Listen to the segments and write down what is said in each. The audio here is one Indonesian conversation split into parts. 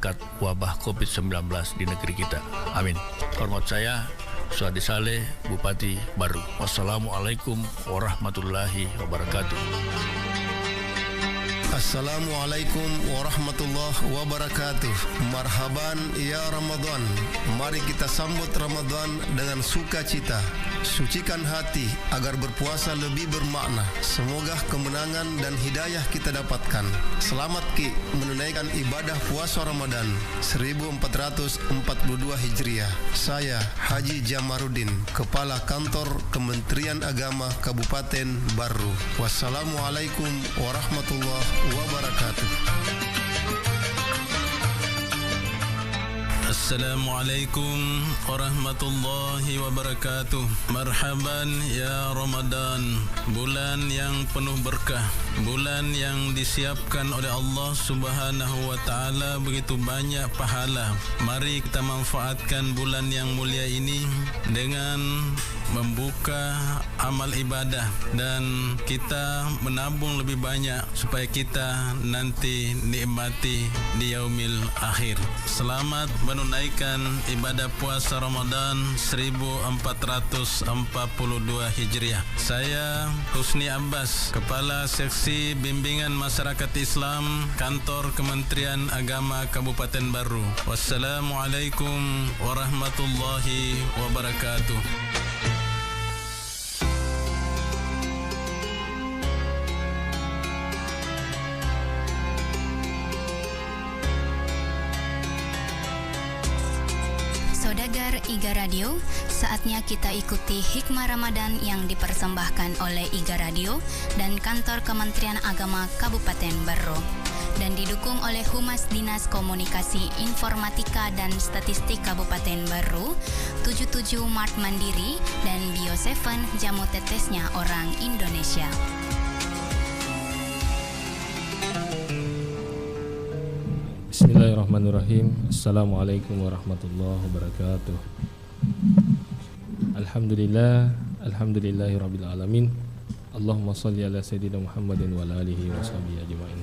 mengangkat wabah COVID-19 di negeri kita. Amin. Hormat saya Suhadi Saleh, Bupati Baru. Wassalamualaikum warahmatullahi wabarakatuh. Assalamualaikum warahmatullahi wabarakatuh. Marhaban ya Ramadan. Mari kita sambut Ramadan dengan sukacita. Sucikan hati agar berpuasa lebih bermakna. Semoga kemenangan dan hidayah kita dapatkan. Selamat Ki menunaikan ibadah puasa Ramadan 1442 Hijriah. Saya Haji Jamaruddin, Kepala Kantor Kementerian Agama Kabupaten Baru. Wassalamualaikum warahmatullahi wabarakatuh. Assalamualaikum warahmatullahi wabarakatuh. Marhaban ya Ramadan, bulan yang penuh berkah, bulan yang disiapkan oleh Allah Subhanahu wa taala begitu banyak pahala. Mari kita manfaatkan bulan yang mulia ini dengan membuka amal ibadah dan kita menabung lebih banyak supaya kita nanti nikmati di yaumil akhir. Selamat menunaikan ibadah puasa Ramadan 1442 Hijriah. Saya Husni Abbas, Kepala Seksi Bimbingan Masyarakat Islam Kantor Kementerian Agama Kabupaten Baru. Wassalamualaikum warahmatullahi wabarakatuh. Saudagar IGA Radio, saatnya kita ikuti hikmah Ramadan yang dipersembahkan oleh IGA Radio dan Kantor Kementerian Agama Kabupaten Baru dan didukung oleh Humas Dinas Komunikasi Informatika dan Statistik Kabupaten Baru, 77 Mart Mandiri dan Bio7 Jamu Tetesnya Orang Indonesia. Bismillahirrahmanirrahim. Assalamualaikum warahmatullahi wabarakatuh. Alhamdulillahirabbil alamin. Allahumma shalli ala sayyidina Muhammadin wa ala alihi washabihi ajmain.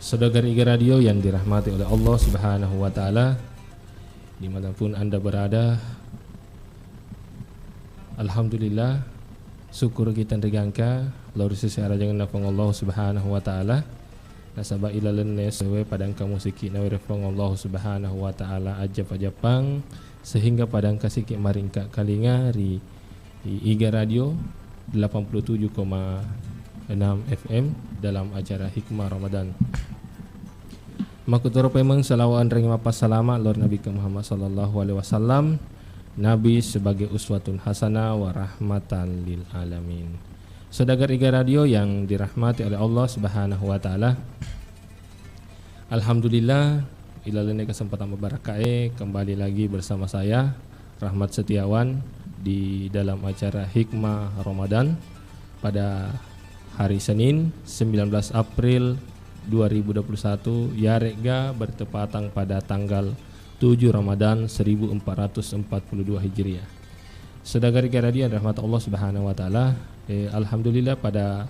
Saudagar IGA Radio yang dirahmati oleh Allah Subhanahu wa taala, dimanapun Anda berada, alhamdulillah, syukur kita regangka laur sisi arajangan nafang Allah Subhanahu wa taala. Nasaba ilalan nesewe padang musiki nawirefong Allah Subhanahu wa taala ajap-ajapang sehingga padang kasiki maringka kalinga di IGA Radio 87,6 FM dalam acara Hikmah Ramadan. Makutoro pemang salawat ring mapas salama lor Nabi Muhammad sallallahu alaihi wasallam, Nabi sebagai uswatun hasanah wa rahmatan lil alamin. Saudagar IGA Radio yang dirahmati oleh Allah Subhanahu wa taala. Alhamdulillah, ilalene kesempatan berkah kembali lagi bersama saya Rahmat Setiawan di dalam acara Hikmah Ramadan pada hari Senin 19 April 2021 Yarega bertepatan pada tanggal 7 Ramadan 1442 Hijriah. Saudagar IGA Radio yang dirahmati Allah Subhanahu wa taala. Alhamdulillah pada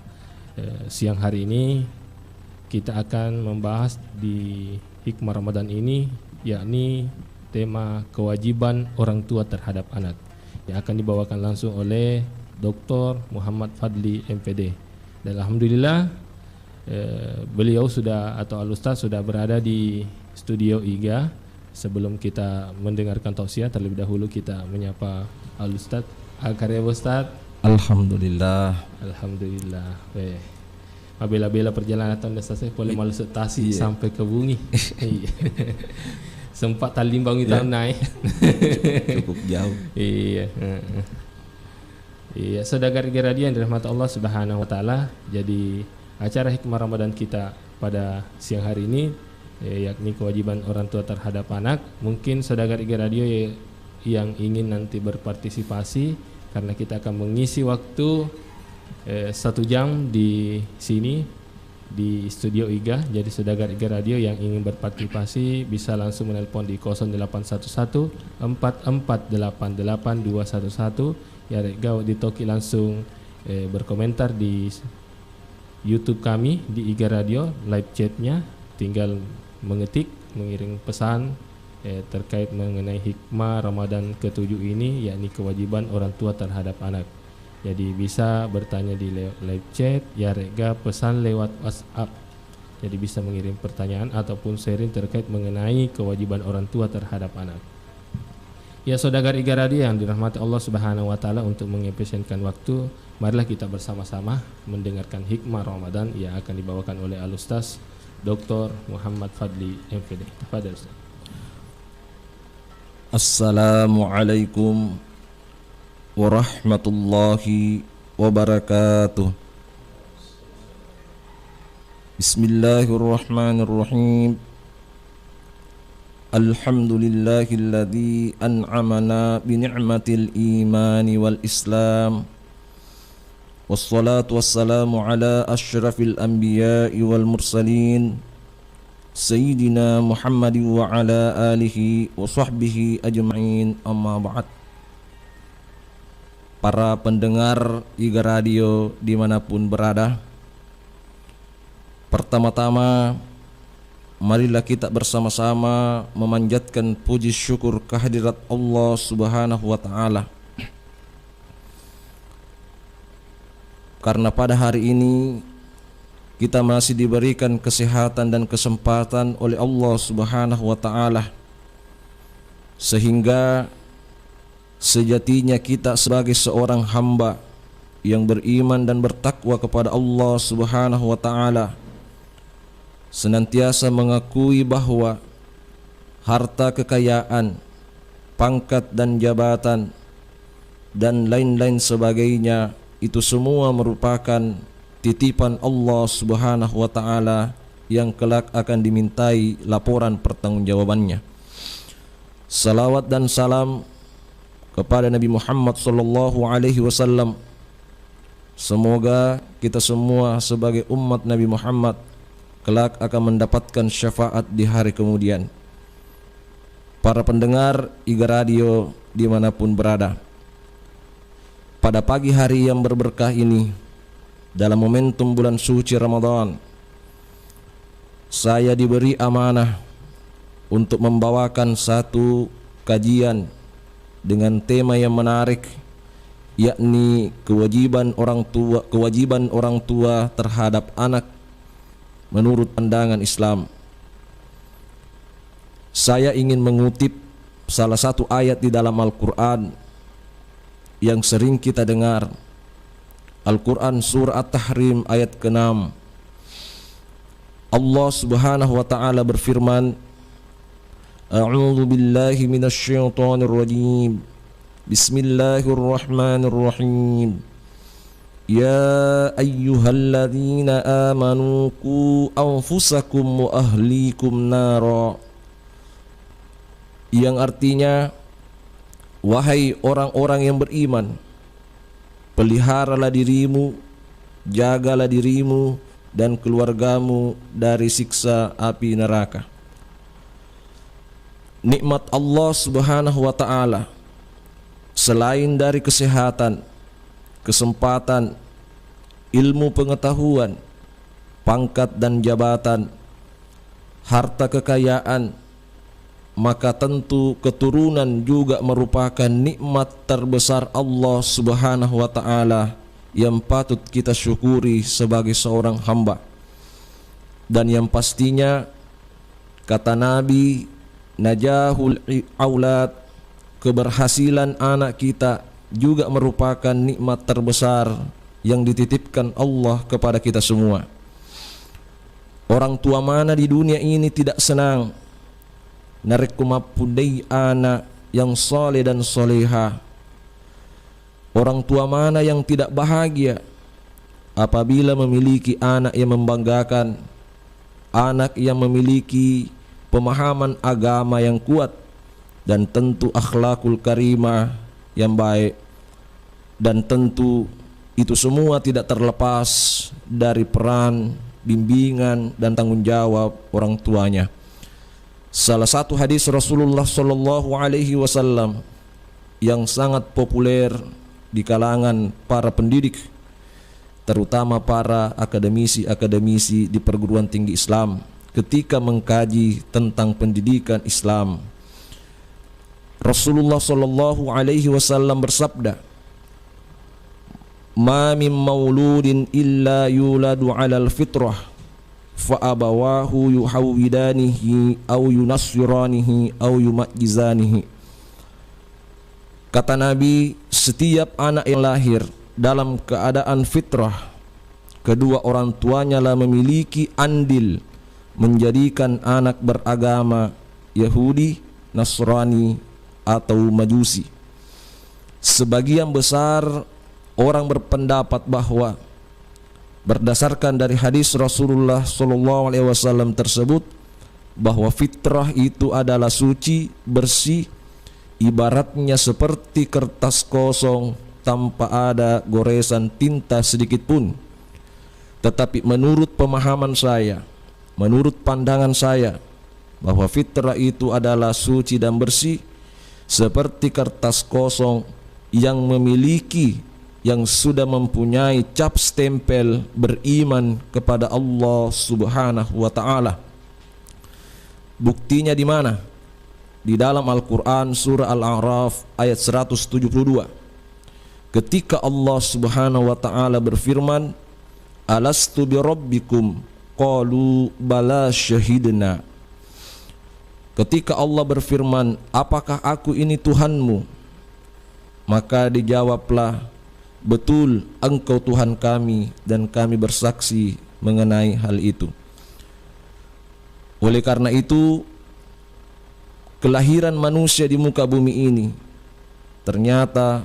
siang hari ini kita akan membahas di Hikmah Ramadan ini, yakni tema kewajiban orang tua terhadap anak, yang akan dibawakan langsung oleh Dr. Muhammad Fadli MPD. Dan alhamdulillah beliau sudah atau Al-Ustaz sudah berada di studio IGA. Sebelum kita mendengarkan tausiah, terlebih dahulu kita menyapa Al-Ustaz. Al-Karim Ustaz. Alhamdulillah. Alhamdulillah. Bela-bela perjalanan tahun selesai boleh masuk Tasik sampai ke Bungi. Sempat Talimbang itu naik. Cukup jauh. Iya. Iya, saudagar IGA Radio yang dirahmati Allah Subhanahu wa taala. Jadi acara Hikmah Ramadan kita pada siang hari ini yakni kewajiban orang tua terhadap anak. Mungkin saudagar IGA Radio yang ingin nanti berpartisipasi, karena kita akan mengisi waktu 1 jam di sini di studio IGA. Jadi saudagar IGA Radio yang ingin berpartisipasi bisa langsung menelpon di 0811 4488 211. Ya Rega di Toki langsung berkomentar di YouTube kami di IGA Radio live chatnya, tinggal mengetik mengirim pesan terkait mengenai hikmah Ramadan ke-7 ini, yakni kewajiban orang tua terhadap anak. Jadi bisa bertanya di live chat, ya rega pesan lewat WhatsApp. Jadi bisa mengirim pertanyaan ataupun sharing terkait mengenai kewajiban orang tua terhadap anak. Ya saudagar Iga Radio yang dirahmati Allah Subhanahu wa taala, untuk mengefisienkan waktu, marilah kita bersama-sama mendengarkan hikmah Ramadan yang akan dibawakan oleh Al-Ustaz Dr. Muhammad Fadli MPD. Tafadhal Ustaz. Assalamualaikum warahmatullahi wabarakatuh. Bismillahirrahmanirrahim. Alhamdulillahilladzi an'amana bi ni'matil imani wal islam. Wassalatu wassalamu ala asyrafil anbiya'i wal mursalin Sayyidina Muhammad wa ala alihi wa sahbihi ajma'in, amma ba'd. Para pendengar Iga Radio dimanapun berada, pertama-tama marilah kita bersama-sama memanjatkan puji syukur kehadirat Allah Subhanahu wa ta'ala, karena pada hari ini kita masih diberikan kesehatan dan kesempatan oleh Allah Subhanahu wa ta'ala, sehingga sejatinya kita sebagai seorang hamba yang beriman dan bertakwa kepada Allah Subhanahu wa ta'ala senantiasa mengakui bahwa harta kekayaan, pangkat dan jabatan dan lain-lain sebagainya itu semua merupakan titipan Allah Subhanahu wa ta'ala yang kelak akan dimintai laporan pertanggungjawabannya. Salawat dan salam kepada Nabi Muhammad sallallahu alaihi wasallam. Semoga kita semua sebagai umat Nabi Muhammad kelak akan mendapatkan syafaat di hari kemudian. Para pendengar Iga Radio dimanapun berada, pada pagi hari yang berberkah ini, dalam momentum bulan suci Ramadan, saya diberi amanah untuk membawakan satu kajian dengan tema yang menarik, yakni kewajiban orang tua terhadap anak menurut pandangan Islam. Saya ingin mengutip salah satu ayat di dalam Al-Quran yang sering kita dengar, Al-Quran surah At-Tahrim ayat ke-6. Allah Subhanahu wa ta'ala berfirman, A'udzu billahi minasyaitonir rajim. Bismillahirrahmanirrahim. Ya ayyuhalladzina amanu qu anfusakum wa ahlikum nara. Yang artinya, wahai orang-orang yang beriman, peliharalah dirimu, jagalah dirimu dan keluargamu dari siksa api neraka. Nikmat Allah Subhanahu wa ta'ala selain dari kesehatan, kesempatan, ilmu pengetahuan, pangkat dan jabatan, harta kekayaan, maka tentu keturunan juga merupakan nikmat terbesar Allah Subhanahu wa ta'ala yang patut kita syukuri sebagai seorang hamba. Dan yang pastinya, kata Nabi, najahul aulad, keberhasilan anak kita juga merupakan nikmat terbesar yang dititipkan Allah kepada kita semua. Orang tua mana di dunia ini tidak senang narekumapudai anak yang soleh dan soleha? Orang tua mana yang tidak bahagia apabila memiliki anak yang membanggakan, anak yang memiliki pemahaman agama yang kuat dan tentu akhlakul karimah yang baik. Dan tentu itu semua tidak terlepas dari peran, bimbingan dan tanggung jawab orang tuanya. Salah satu hadis Rasulullah sallallahu alaihi wasallam yang sangat populer di kalangan para pendidik, terutama para akademisi-akademisi di perguruan tinggi Islam, ketika mengkaji tentang pendidikan Islam. Rasulullah sallallahu alaihi wasallam bersabda, "Ma min mauludin illa yuladu 'alal fitrah fa abawahu yuhawwidanihi aw yunassiranihi aw yumajjizanihi." Kata Nabi, setiap anak yang lahir dalam keadaan fitrah, kedua orang tuanya lah memiliki andil menjadikan anak beragama Yahudi, Nasrani atau Majusi. Sebagian besar orang berpendapat bahwa berdasarkan dari hadis Rasulullah SAW tersebut, bahwa fitrah itu adalah suci, bersih, ibaratnya seperti kertas kosong tanpa ada goresan tinta sedikit pun. Tetapi menurut pemahaman saya, menurut pandangan saya, bahwa fitrah itu adalah suci dan bersih seperti kertas kosong yang memiliki, yang sudah mempunyai cap stempel beriman kepada Allah Subhanahu wa taala. Buktinya di mana? Di dalam Al-Qur'an surah Al-A'raf ayat 172. Ketika Allah Subhanahu wa taala berfirman, "Alastu bi rabbikum?" Qalu bala syahidna. Ketika Allah berfirman, "Apakah aku ini Tuhanmu?" Maka dijawablah, "Betul, Engkau Tuhan kami dan kami bersaksi mengenai hal itu." Oleh karena itu, kelahiran manusia di muka bumi ini ternyata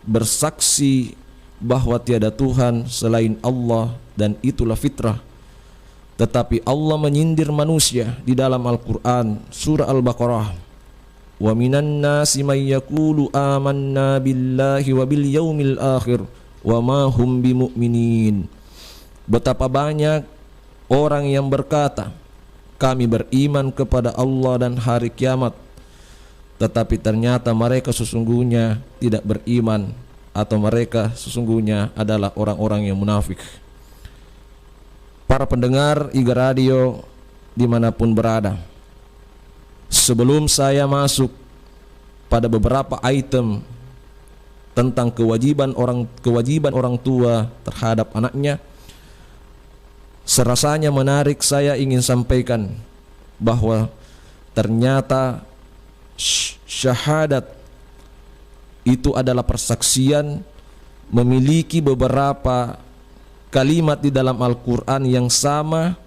bersaksi bahwa tiada Tuhan selain Allah, dan itulah fitrah. Tetapi Allah menyindir manusia di dalam Al-Quran surah Al-Baqarah, "Wa minan nasi may yaqulu amanna billahi wa bil yaumil akhir wa ma hum bimu'minin." Betapa banyak orang yang berkata, "Kami beriman kepada Allah dan hari kiamat," tetapi ternyata mereka sesungguhnya tidak beriman, atau mereka sesungguhnya adalah orang-orang yang munafik. Para pendengar IGA Radio dimanapun berada, sebelum saya masuk pada beberapa item tentang kewajiban orang tua terhadap anaknya, serasanya menarik saya ingin sampaikan bahwa ternyata syahadat itu adalah persaksian, memiliki beberapa kalimat di dalam Al-Quran yang sama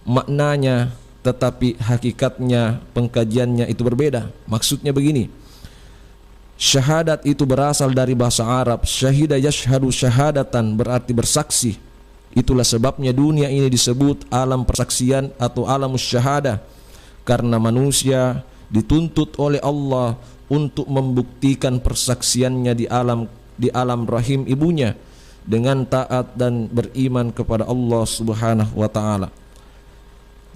maknanya, tetapi hakikatnya, pengkajiannya itu berbeda. Maksudnya begini, syahadat itu berasal dari bahasa Arab, syahida yashhadu syahadatan, berarti bersaksi. Itulah sebabnya dunia ini disebut alam persaksian atau alamus syahada, karena manusia dituntut oleh Allah untuk membuktikan persaksiannya di alam rahim ibunya dengan taat dan beriman kepada Allah Subhanahu wa taala.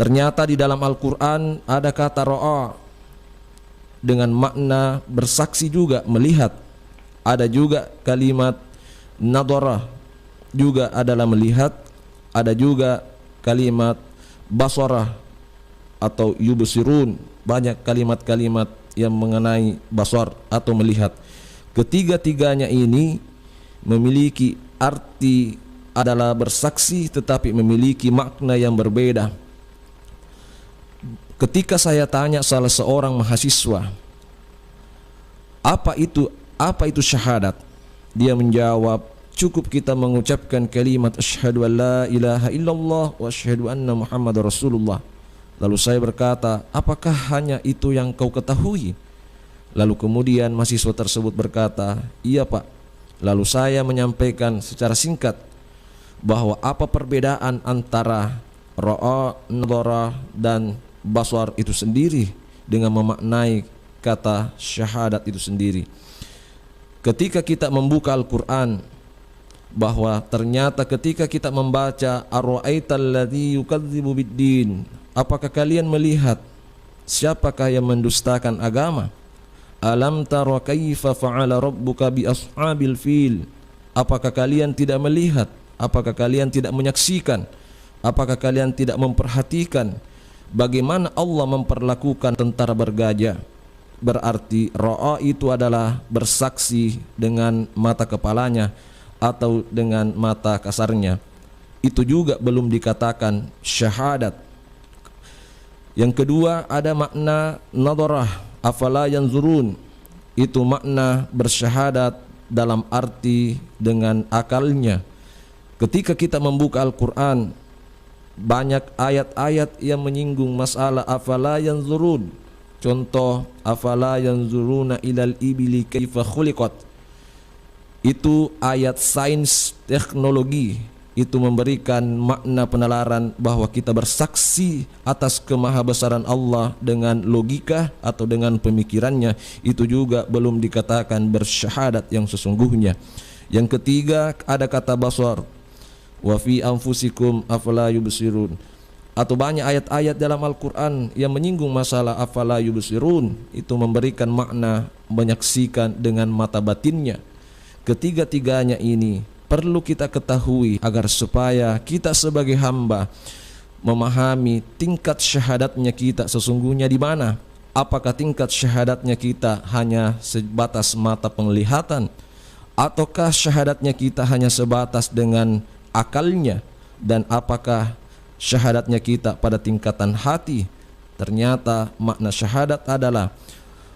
Ternyata di dalam Al-Qur'an ada kata ra'a dengan makna bersaksi juga, melihat. Ada juga kalimat nadhara juga adalah melihat. Ada juga kalimat basara atau yubsirun. Banyak kalimat-kalimat yang mengenai basar atau melihat. Ketiga-tiganya ini memiliki arti adalah bersaksi, tetapi memiliki makna yang berbeda. Ketika saya tanya salah seorang mahasiswa, apa itu syahadat? Dia menjawab, cukup kita mengucapkan kalimat asyhadu an la ilaha illallah wa asyhadu anna Muhammadar Rasulullah. Lalu saya berkata, apakah hanya itu yang kau ketahui? Lalu kemudian mahasiswa tersebut berkata, iya Pak. Lalu saya menyampaikan secara singkat bahwa apa perbedaan antara ra'a, nadhara dan basar itu sendiri dengan memaknai kata syahadat itu sendiri. Ketika kita membuka Al-Quran, bahwa ternyata ketika kita membaca ar-ra'aital ladzi yukadzibu biddin, apakah kalian melihat siapakah yang mendustakan agama? Alam tara kaifa fa'ala rabbuka bi ashabil fil. Apakah kalian tidak melihat? Apakah kalian tidak menyaksikan? Apakah kalian tidak memperhatikan bagaimana Allah memperlakukan tentara bergajah. Berarti ra'a itu adalah bersaksi dengan mata kepalanya atau dengan mata kasarnya. Itu juga belum dikatakan syahadat. Yang kedua ada makna nadharah, afala yanzurun. Itu makna bersyahadat dalam arti dengan akalnya. Ketika kita membuka Al-Quran, banyak ayat-ayat yang menyinggung masalah afala yanzurun. Contoh, afala yanzuruna ilal ibili kaifa khuliqat. Itu ayat sains teknologi. Itu memberikan makna penalaran bahwa kita bersaksi atas kemahabesaran Allah dengan logika atau dengan pemikirannya. Itu juga belum dikatakan bersyahadat yang sesungguhnya. Yang ketiga ada kata basar, wa fi anfusikum afala yubsirun. Atau banyak ayat-ayat dalam Al-Quran yang menyinggung masalah afala yubsirun. Itu memberikan makna menyaksikan dengan mata batinnya. Ketiga-tiganya ini perlu kita ketahui agar supaya kita sebagai hamba memahami tingkat syahadatnya kita sesungguhnya di mana. Apakah tingkat syahadatnya kita hanya sebatas mata penglihatan, ataukah syahadatnya kita hanya sebatas dengan akalnya, dan apakah syahadatnya kita pada tingkatan hati. Ternyata makna syahadat adalah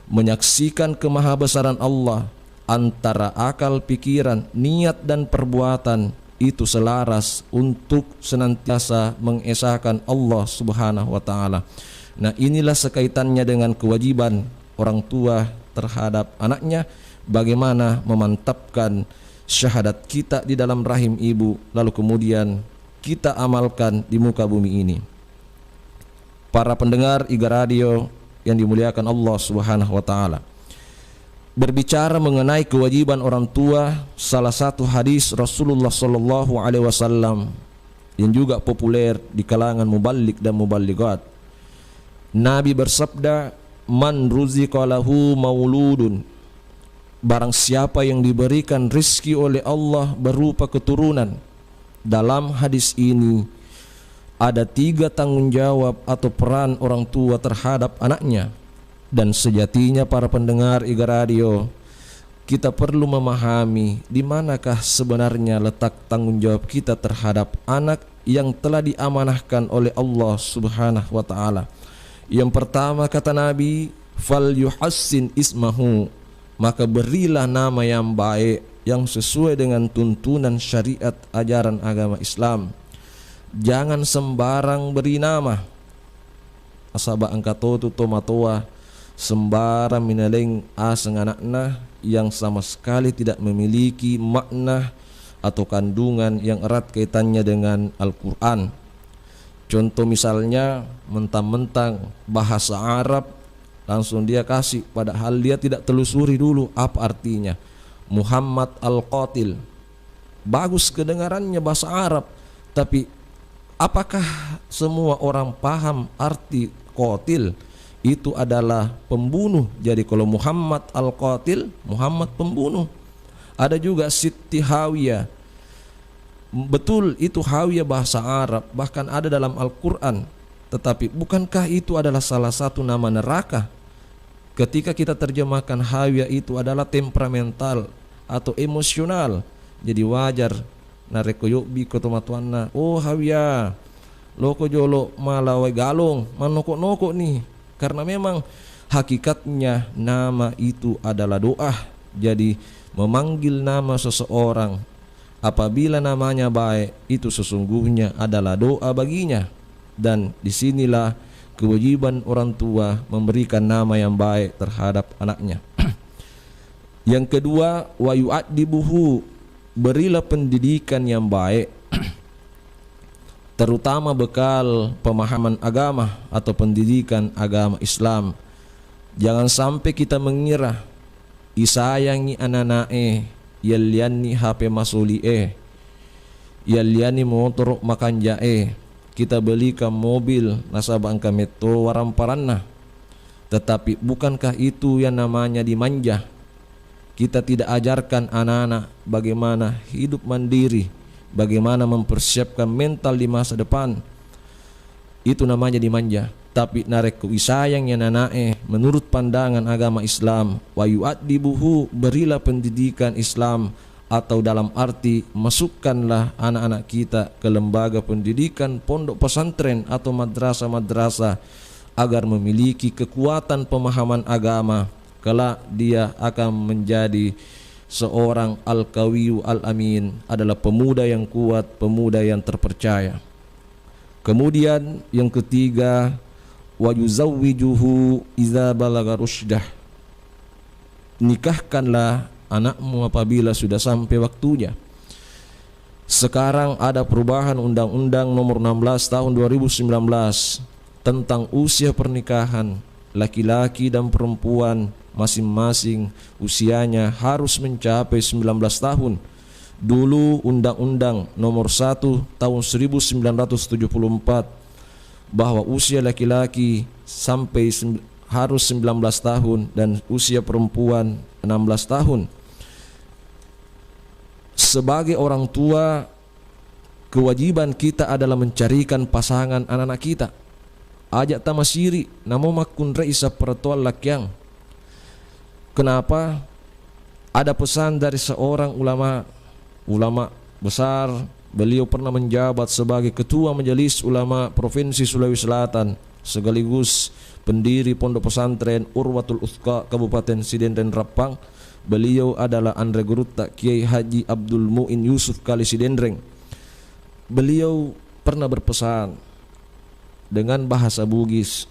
menyaksikan kemahabesaran Allah. Antara akal, pikiran, niat dan perbuatan itu selaras untuk senantiasa mengesahkan Allah Subhanahu wa taala. Nah, inilah sekaitannya dengan kewajiban orang tua terhadap anaknya, bagaimana memantapkan syahadat kita di dalam rahim ibu, lalu kemudian kita amalkan di muka bumi ini. Para pendengar IGA Radio yang dimuliakan Allah Subhanahu wa taala, berbicara mengenai kewajiban orang tua, salah satu hadis Rasulullah sallallahu alaihi wasallam yang juga populer di kalangan muballigh dan muballighat. Nabi bersabda, "Man ruziqa lahu mauludun." Barang siapa yang diberikan rizki oleh Allah berupa keturunan. Dalam hadis ini ada 3 tanggung jawab atau peran orang tua terhadap anaknya. Dan sejatinya para pendengar IGA Radio, kita perlu memahami di manakah sebenarnya letak tanggung jawab kita terhadap anak yang telah diamanahkan oleh Allah Subhanahu wa taala. Yang pertama kata Nabi, fal yuhassin ismahu, maka berilah nama yang baik yang sesuai dengan tuntunan syariat ajaran agama Islam. Jangan sembarang beri nama. Asaba angkatotu tomatoa, sembarang minaleng aseng anakna yang sama sekali tidak memiliki makna atau kandungan yang erat kaitannya dengan Al-Quran. Contoh misalnya mentang-mentang bahasa Arab langsung dia kasih, padahal dia tidak telusuri dulu apa artinya. Muhammad Al-Qatil, bagus kedengarannya bahasa Arab, tapi apakah semua orang paham arti qatil? Itu adalah pembunuh. Jadi kalau Muhammad Al-Qatil, Muhammad pembunuh. Ada juga Siti Hawiyah. Betul, itu Hawiyah bahasa Arab, bahkan ada dalam Al-Quran. Tetapi bukankah itu adalah salah satu nama neraka? Ketika kita terjemahkan Hawiyah itu adalah temperamental atau emosional, jadi wajar nareko yobi kotomatuanna, oh Hawiyah loko jolo malawe galong manoko-noko nih. Karena memang hakikatnya nama itu adalah doa. Jadi memanggil nama seseorang apabila namanya baik itu sesungguhnya adalah doa baginya. Dan disinilah kewajiban orang tua memberikan nama yang baik terhadap anaknya. Yang kedua, wa yu'addibuhu, berilah pendidikan yang baik, terutama bekal pemahaman agama atau pendidikan agama Islam. Jangan sampai kita mengira isayangi ananae yaliani HP masuli yaliani motor makanjae, kita belikan mobil nasabang kameto waramparanna. Tetapi bukankah itu yang namanya dimanja? Kita tidak ajarkan anak-anak bagaimana hidup mandiri, bagaimana mempersiapkan mental di masa depan. Itu namanya dimanja. tapi narek kuisayang yang nanae menurut pandangan agama Islam. Wa yu'addibuhu, berilah pendidikan Islam, atau dalam arti masukkanlah anak-anak kita ke lembaga pendidikan pondok pesantren atau madrasah-madrasah agar memiliki kekuatan pemahaman agama. Kelak dia akan menjadi seorang al-qawiyu al-amin, adalah pemuda yang kuat, pemuda yang terpercaya. Kemudian yang ketiga, wa yuzawwijuhu idza balagha rusydah, nikahkanlah anakmu apabila sudah sampai waktunya. Sekarang ada perubahan Undang-Undang Nomor 16 Tahun 2019 tentang usia pernikahan. Laki-laki dan perempuan masing-masing usianya harus mencapai 19 tahun. Dulu Undang-Undang Nomor 1 Tahun 1974 bahwa usia laki-laki harus 19 tahun dan usia perempuan 16 tahun. Sebagai orang tua, kewajiban kita adalah mencarikan pasangan anak-anak kita. Ajak tamasiri namo makun reisa peratuan lakyang. Kenapa? Ada pesan dari seorang ulama besar. Beliau pernah menjabat sebagai ketua majelis ulama Provinsi Sulawesi Selatan, sekaligus pendiri pondok pesantren Urwatul Uthqa Kabupaten Sidendren Rappang. Beliau adalah Andre Guruta Kiai Haji Abdul Muin Yusuf Kali Sidendreng. Beliau pernah berpesan dengan bahasa Bugis,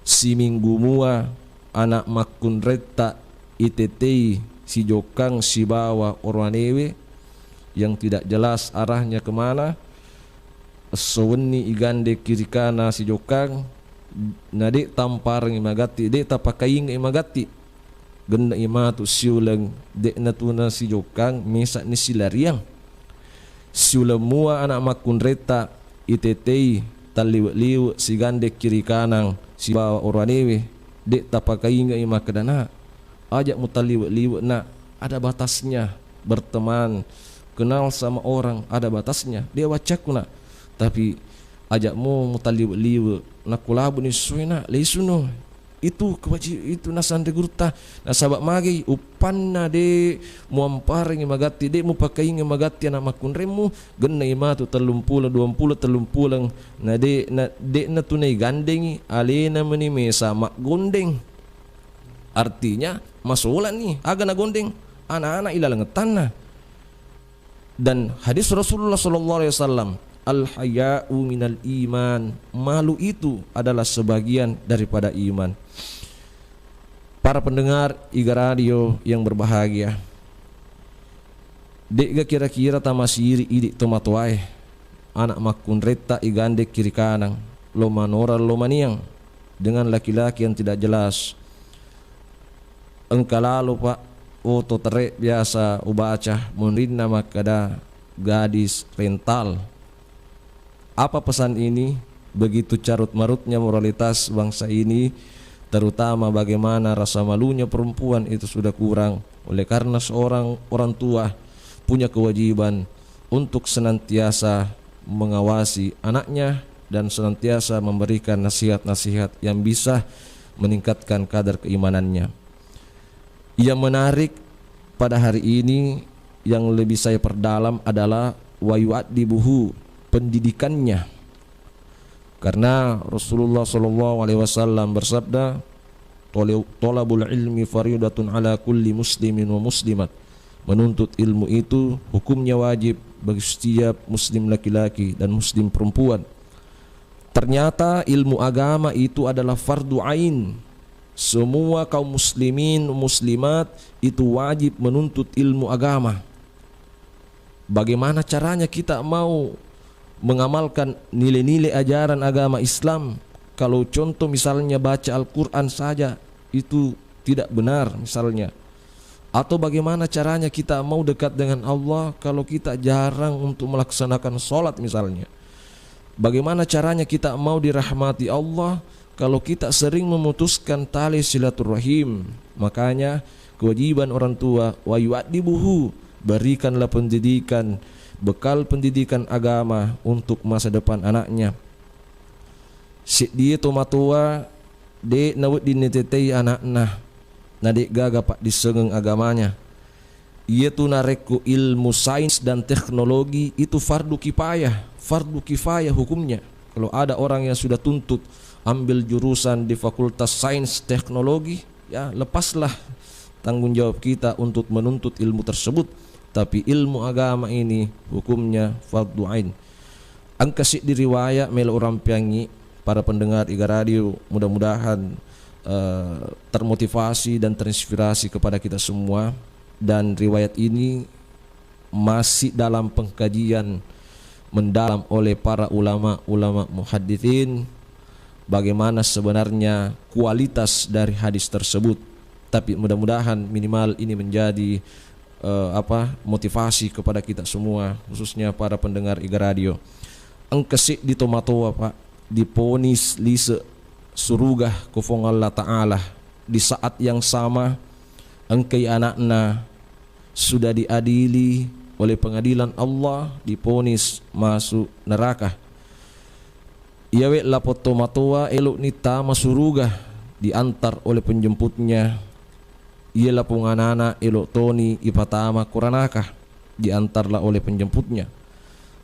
si minggu mua anak makun reta itetei si jokang si bawa orwanewe, yang tidak jelas arahnya kemana. Seweni igande kiri kana si jokang nade tampar imagati de tapakaing imagati genda imatu siulang de natuna si jokang mesa ni silariang siulang mua anak makun reta itetei taliw-liw si gande kiri kanang si bawa orwanewe de tapakainga imakadana. Ajak mutaliw-liw na, ada batasnya. Berteman, kenal sama orang, ada batasnya. Dia wacaku na, tapi ajakmu mutaliw-liw na kulabu ni suina leisuno. Itu kewajiban itu nasande gurta nasabak magi upanna de muamparing magati de mu pakai magati anak makun remu genna imatu 30 20 na de na tunai gandengi alena menime sama gondeng. Artinya masulan nih aga na gondeng anak-anak ilalangetan na. Dan hadis Rasulullah sallallahu alaihi wasallam, al-haya'u minal iman, malu itu adalah sebagian daripada iman. Para pendengar Iga Radio yang berbahagia, dek kira-kira tamasiri idik tomatoai anak makun reta igande kiri kanang lomanora lomaniang dengan laki-laki yang tidak jelas. Engkalalu pak oto tere biasa ubaca munrinna makada gadis rental. Apa pesan ini? Begitu carut marutnya moralitas bangsa ini, terutama bagaimana rasa malunya perempuan itu sudah kurang. Oleh karena seorang orang tua punya kewajiban untuk senantiasa mengawasi anaknya dan senantiasa memberikan nasihat-nasihat yang bisa meningkatkan kadar keimanannya. Yang menarik pada hari ini yang lebih saya perdalam adalah wa yu'addibuhu, pendidikannya. Karena Rasulullah SAW bersabda, "Thalabul ilmi faridatun ala kulli muslimin wa muslimat." Menuntut ilmu itu hukumnya wajib bagi setiap muslim laki-laki dan muslim perempuan. Ternyata ilmu agama itu adalah fardu ain. Semua kaum muslimin muslimat itu wajib menuntut ilmu agama. Bagaimana caranya kita mau mengamalkan nilai-nilai ajaran agama Islam kalau contoh misalnya baca Al-Quran saja itu tidak benar misalnya? Atau bagaimana caranya kita mau dekat dengan Allah kalau kita jarang untuk melaksanakan sholat misalnya? Bagaimana caranya kita mau dirahmati Allah kalau kita sering memutuskan tali silaturahim? Makanya kewajiban orang tua wa yu'addibuhu, berikanlah pendidikan, bekal pendidikan agama untuk masa depan anaknya. Si dia tu matua de nawut dinetei anak-anak na de gaga pak disengeng agamanya. Ia tu nareku ilmu sains dan teknologi itu fardu kifayah hukumnya. Kalau ada orang yang sudah tuntut ambil jurusan di fakultas sains teknologi, ya lepaslah tanggung jawab kita untuk menuntut ilmu tersebut. Tapi ilmu agama ini hukumnya fardu ain. Angkasih di riwayat melo orang piangi para pendengar Iga Radio, mudah-mudahan termotivasi dan terinspirasi kepada kita semua. Dan riwayat ini masih dalam pengkajian mendalam oleh para ulama muhadditsin bagaimana sebenarnya kualitas dari hadis tersebut. Tapi mudah-mudahan minimal ini menjadi motivasi kepada kita semua, khususnya para pendengar Iga Radio. Engkesik di tomatoa Pak diponis lise surugah kufong Allah Ta'ala. Di saat yang sama engkai anakna sudah diadili oleh pengadilan Allah, diponis masuk neraka. Iawe lapot tomatoa elok nita masuruga diantar oleh penjemputnya. Ia lapung anak elok toni ipatama kuranaka diantarlah oleh penjemputnya.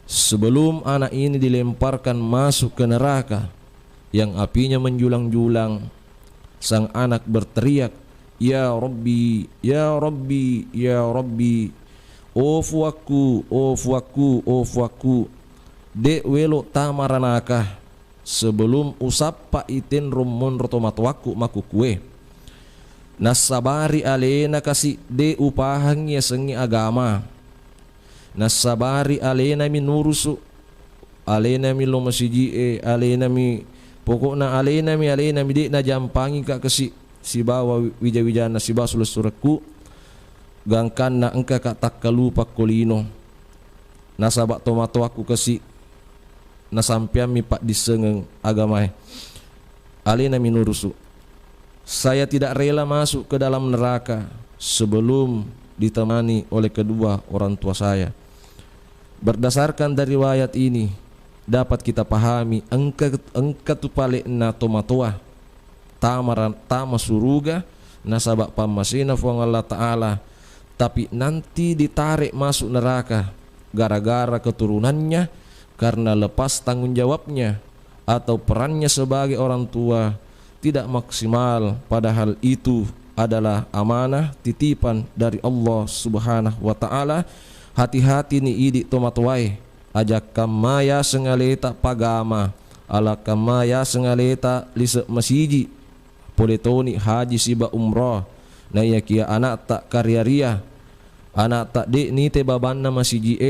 Sebelum anak ini dilemparkan masuk ke neraka yang apinya menjulang-julang, sang anak berteriak, "Ya Rabbi, ya Rabbi, ya Rabbi, ofu aku, dek welo tamaranaka sebelum usap pa itin rumon rotomatuaku maku kue. Nasabari alena kasi de upahangnya sengi agama. Nasabari alena mi nurusu, alena mi lo masiji alena mi pokokna alena mi de na jampangi ka kasi si bawa wijawijana si bawa surat-suratku gangkan na engka ka takkalupa kolino nasabak tomato aku kasi nasampian mi pak disengeng agamai alena mi nurusu. Saya tidak rela masuk ke dalam neraka sebelum ditemani oleh kedua orang tua saya. Berdasarkan dari riwayat ini dapat kita pahami engka tu pale na tomatoa tama suruga nasabak pamasina fuang Allah Ta'ala, tapi nanti ditarik masuk neraka gara-gara keturunannya karena lepas tanggung jawabnya atau perannya sebagai orang tua tidak maksimal, padahal itu adalah amanah titipan dari Allah Subhanahu wa Ta'ala. Hati-hati ni idik tomatwai ajak kamaya sengaleta pagama ala kamaya sengaleta lise masiji poletoni haji siba umrah na iya kia anak tak karyaria anak tak dek ni te babanna masiji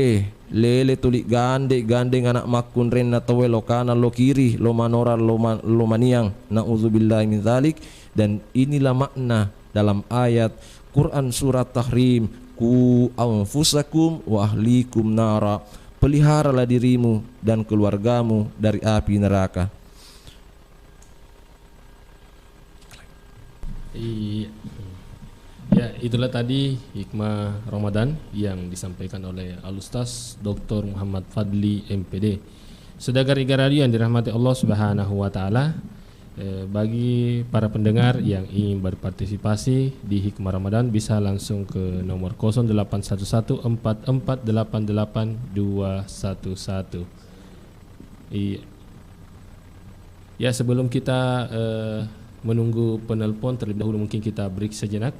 lele tulik gandeng anak makun ren na tawe lo kanan lo kiri lo manora lo maniang na'udzubillahi min dzalik. Dan inilah makna dalam ayat Quran surat Tahrim, ku anfusakum wa ahlikum nara, peliharalah dirimu dan keluargamu dari api neraka. Ya, itulah tadi hikmah Ramadan yang disampaikan oleh Al-Ustaz Dr. Muhammad Fadli MPD. Saudara Iga Radio yang dirahmati Allah Subhanahu wa Ta'ala, bagi para pendengar yang ingin berpartisipasi di hikmah Ramadan bisa langsung ke nomor 081144882211. Ya, sebelum kita menunggu penelpon terlebih dahulu mungkin kita break sejenak.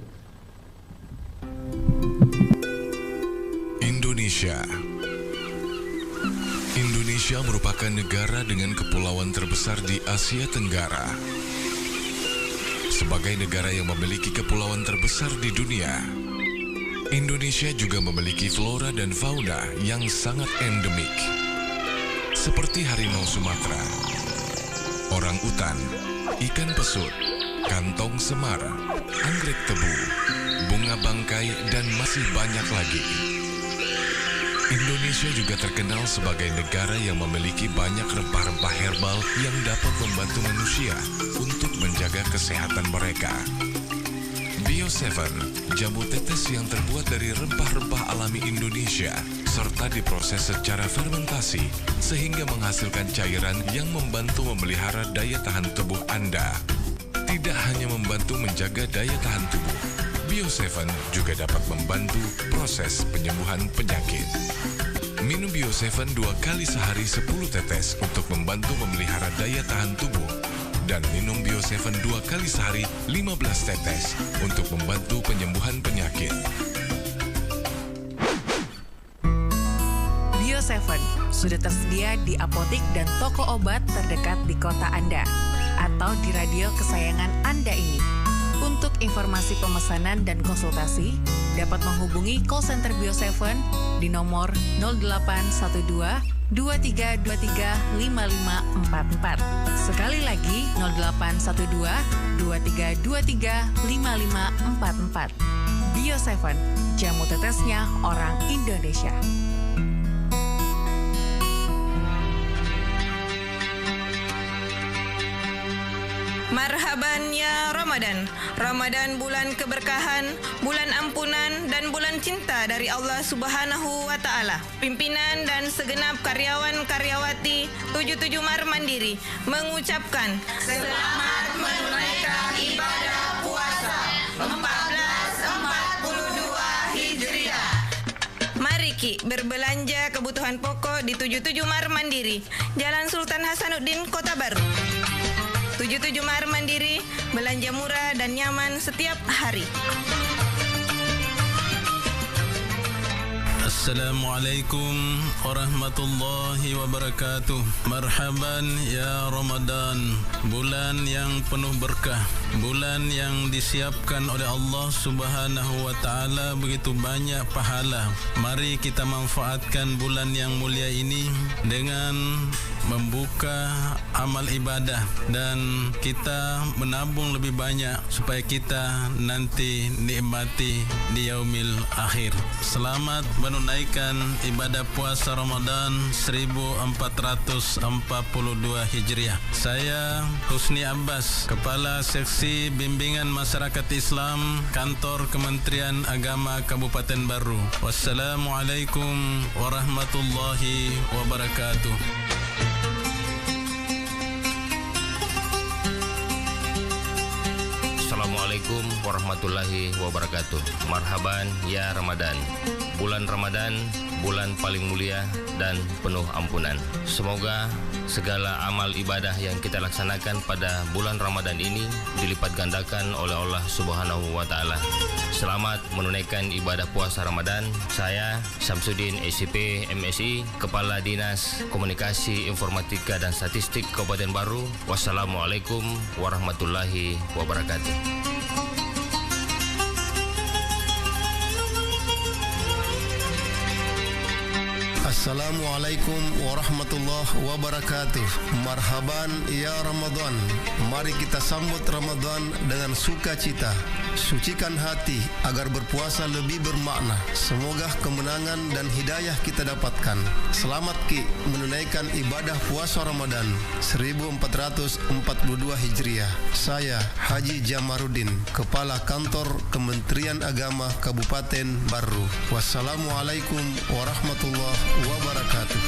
Indonesia merupakan negara dengan kepulauan terbesar di Asia Tenggara. Sebagai negara yang memiliki kepulauan terbesar di dunia, Indonesia juga memiliki flora dan fauna yang sangat endemik, seperti harimau Sumatera, orang utan, ikan pesut, kantong semar, anggrek tebu, bunga bangkai, dan masih banyak lagi. Indonesia juga terkenal sebagai negara yang memiliki banyak rempah-rempah herbal yang dapat membantu manusia untuk menjaga kesehatan mereka. Bio7, jamu tetes yang terbuat dari rempah-rempah alami Indonesia serta diproses secara fermentasi sehingga menghasilkan cairan yang membantu memelihara daya tahan tubuh Anda. Tidak hanya membantu menjaga daya tahan tubuh, Bio7 juga dapat membantu proses penyembuhan penyakit. Minum Bio7 2 kali sehari 10 tetes untuk membantu memelihara daya tahan tubuh. Dan minum Bio7 2 kali sehari 15 tetes untuk membantu penyembuhan penyakit. Bio7 sudah tersedia di apotik dan toko obat terdekat di kota Anda atau di radio kesayangan Anda ini. Untuk informasi pemesanan dan konsultasi, dapat menghubungi call center Bio7 di nomor 0812 2323 5544. Sekali lagi 0812 2323 5544. Bio7, jamu tetesnya orang Indonesia. Marhaban ya Ramadan. Ramadan bulan keberkahan, bulan ampunan dan bulan cinta dari Allah Subhanahu wa taala. Pimpinan dan segenap karyawan-karyawati 77 Mar Mandiri mengucapkan selamat menunaikan ibadah puasa 1442 Hijriah. Mari Ki berbelanja kebutuhan pokok di 77 Mar Mandiri, Jalan Sultan Hasanuddin, Kota Baru. 77 Mar Mandiri, belanja murah dan nyaman setiap hari. Assalamualaikum warahmatullahi wabarakatuh. Marhaban ya Ramadan, bulan yang penuh berkah, bulan yang disiapkan oleh Allah Subhanahu wa taala begitu banyak pahala. Mari kita manfaatkan bulan yang mulia ini dengan membuka amal ibadah dan kita menabung lebih banyak supaya kita nanti nikmati di yaumil akhir. Selamat menunaikan ibadah puasa Ramadan 1442 Hijriah. Saya Husni Abbas, Kepala Seksi Bimbingan Masyarakat Islam, Kantor Kementerian Agama Kabupaten Baru. Wassalamualaikum warahmatullahi wabarakatuh. Assalamualaikum warahmatullahi wabarakatuh. Marhaban ya Ramadan. Bulan Ramadan, bulan paling mulia dan penuh ampunan. Semoga segala amal ibadah yang kita laksanakan pada bulan Ramadan ini dilipat gandakan oleh Allah Subhanahu wa taala. Selamat menunaikan ibadah puasa Ramadan. Saya Syamsuddin SCP MSI, Kepala Dinas Komunikasi Informatika dan Statistik Kabupaten Baru. Wassalamualaikum warahmatullahi wabarakatuh. Assalamualaikum warahmatullahi wabarakatuh. Marhaban ya Ramadan. Mari kita sambut Ramadan dengan sukacita. Sucikan hati agar berpuasa lebih bermakna. Semoga kemenangan dan hidayah kita dapatkan. Selamat Ki menunaikan ibadah puasa Ramadan 1442 Hijriah. Saya Haji Jamaruddin, Kepala Kantor Kementerian Agama Kabupaten Baru. Wassalamualaikum warahmatullahi wabarakatuh.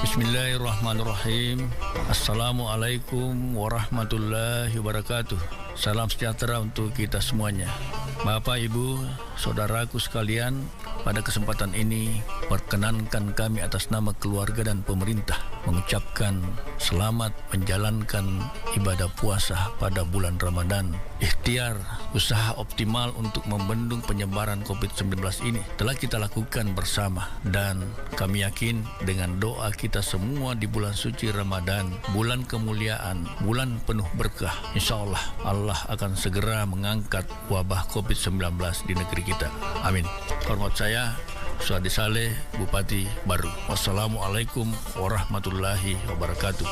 Bismillahirrahmanirrahim. Assalamualaikum warahmatullahi wabarakatuh. Salam sejahtera untuk kita semuanya. Bapak, Ibu, saudaraku sekalian, pada kesempatan ini perkenankan kami atas nama keluarga dan pemerintah mengucapkan selamat menjalankan ibadah puasa pada bulan Ramadan. Ikhtiar usaha optimal untuk membendung penyebaran COVID-19 ini telah kita lakukan bersama, dan kami yakin dengan doa kita semua di bulan suci Ramadan, bulan kemuliaan, bulan penuh berkah, insya Allah Allah akan segera mengangkat wabah COVID-19 di negeri kita. Amin. Hormat saya Suadi Saleh, Bupati Baru. Wassalamualaikum warahmatullahi wabarakatuh.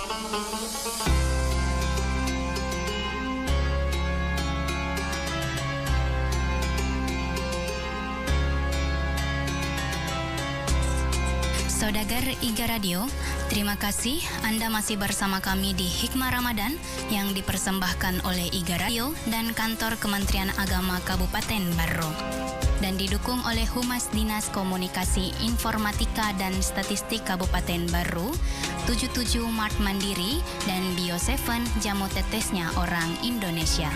Saudagar Iga Radio, Terima kasih Anda masih bersama kami di Hikmah Ramadan yang dipersembahkan oleh IGA Radio dan Kantor Kementerian Agama Kabupaten Barro dan didukung oleh Humas Dinas Komunikasi Informatika dan Statistik Kabupaten Barro, 77 Mart Mandiri, dan Bio7 Jamu Tetesnya Orang Indonesia.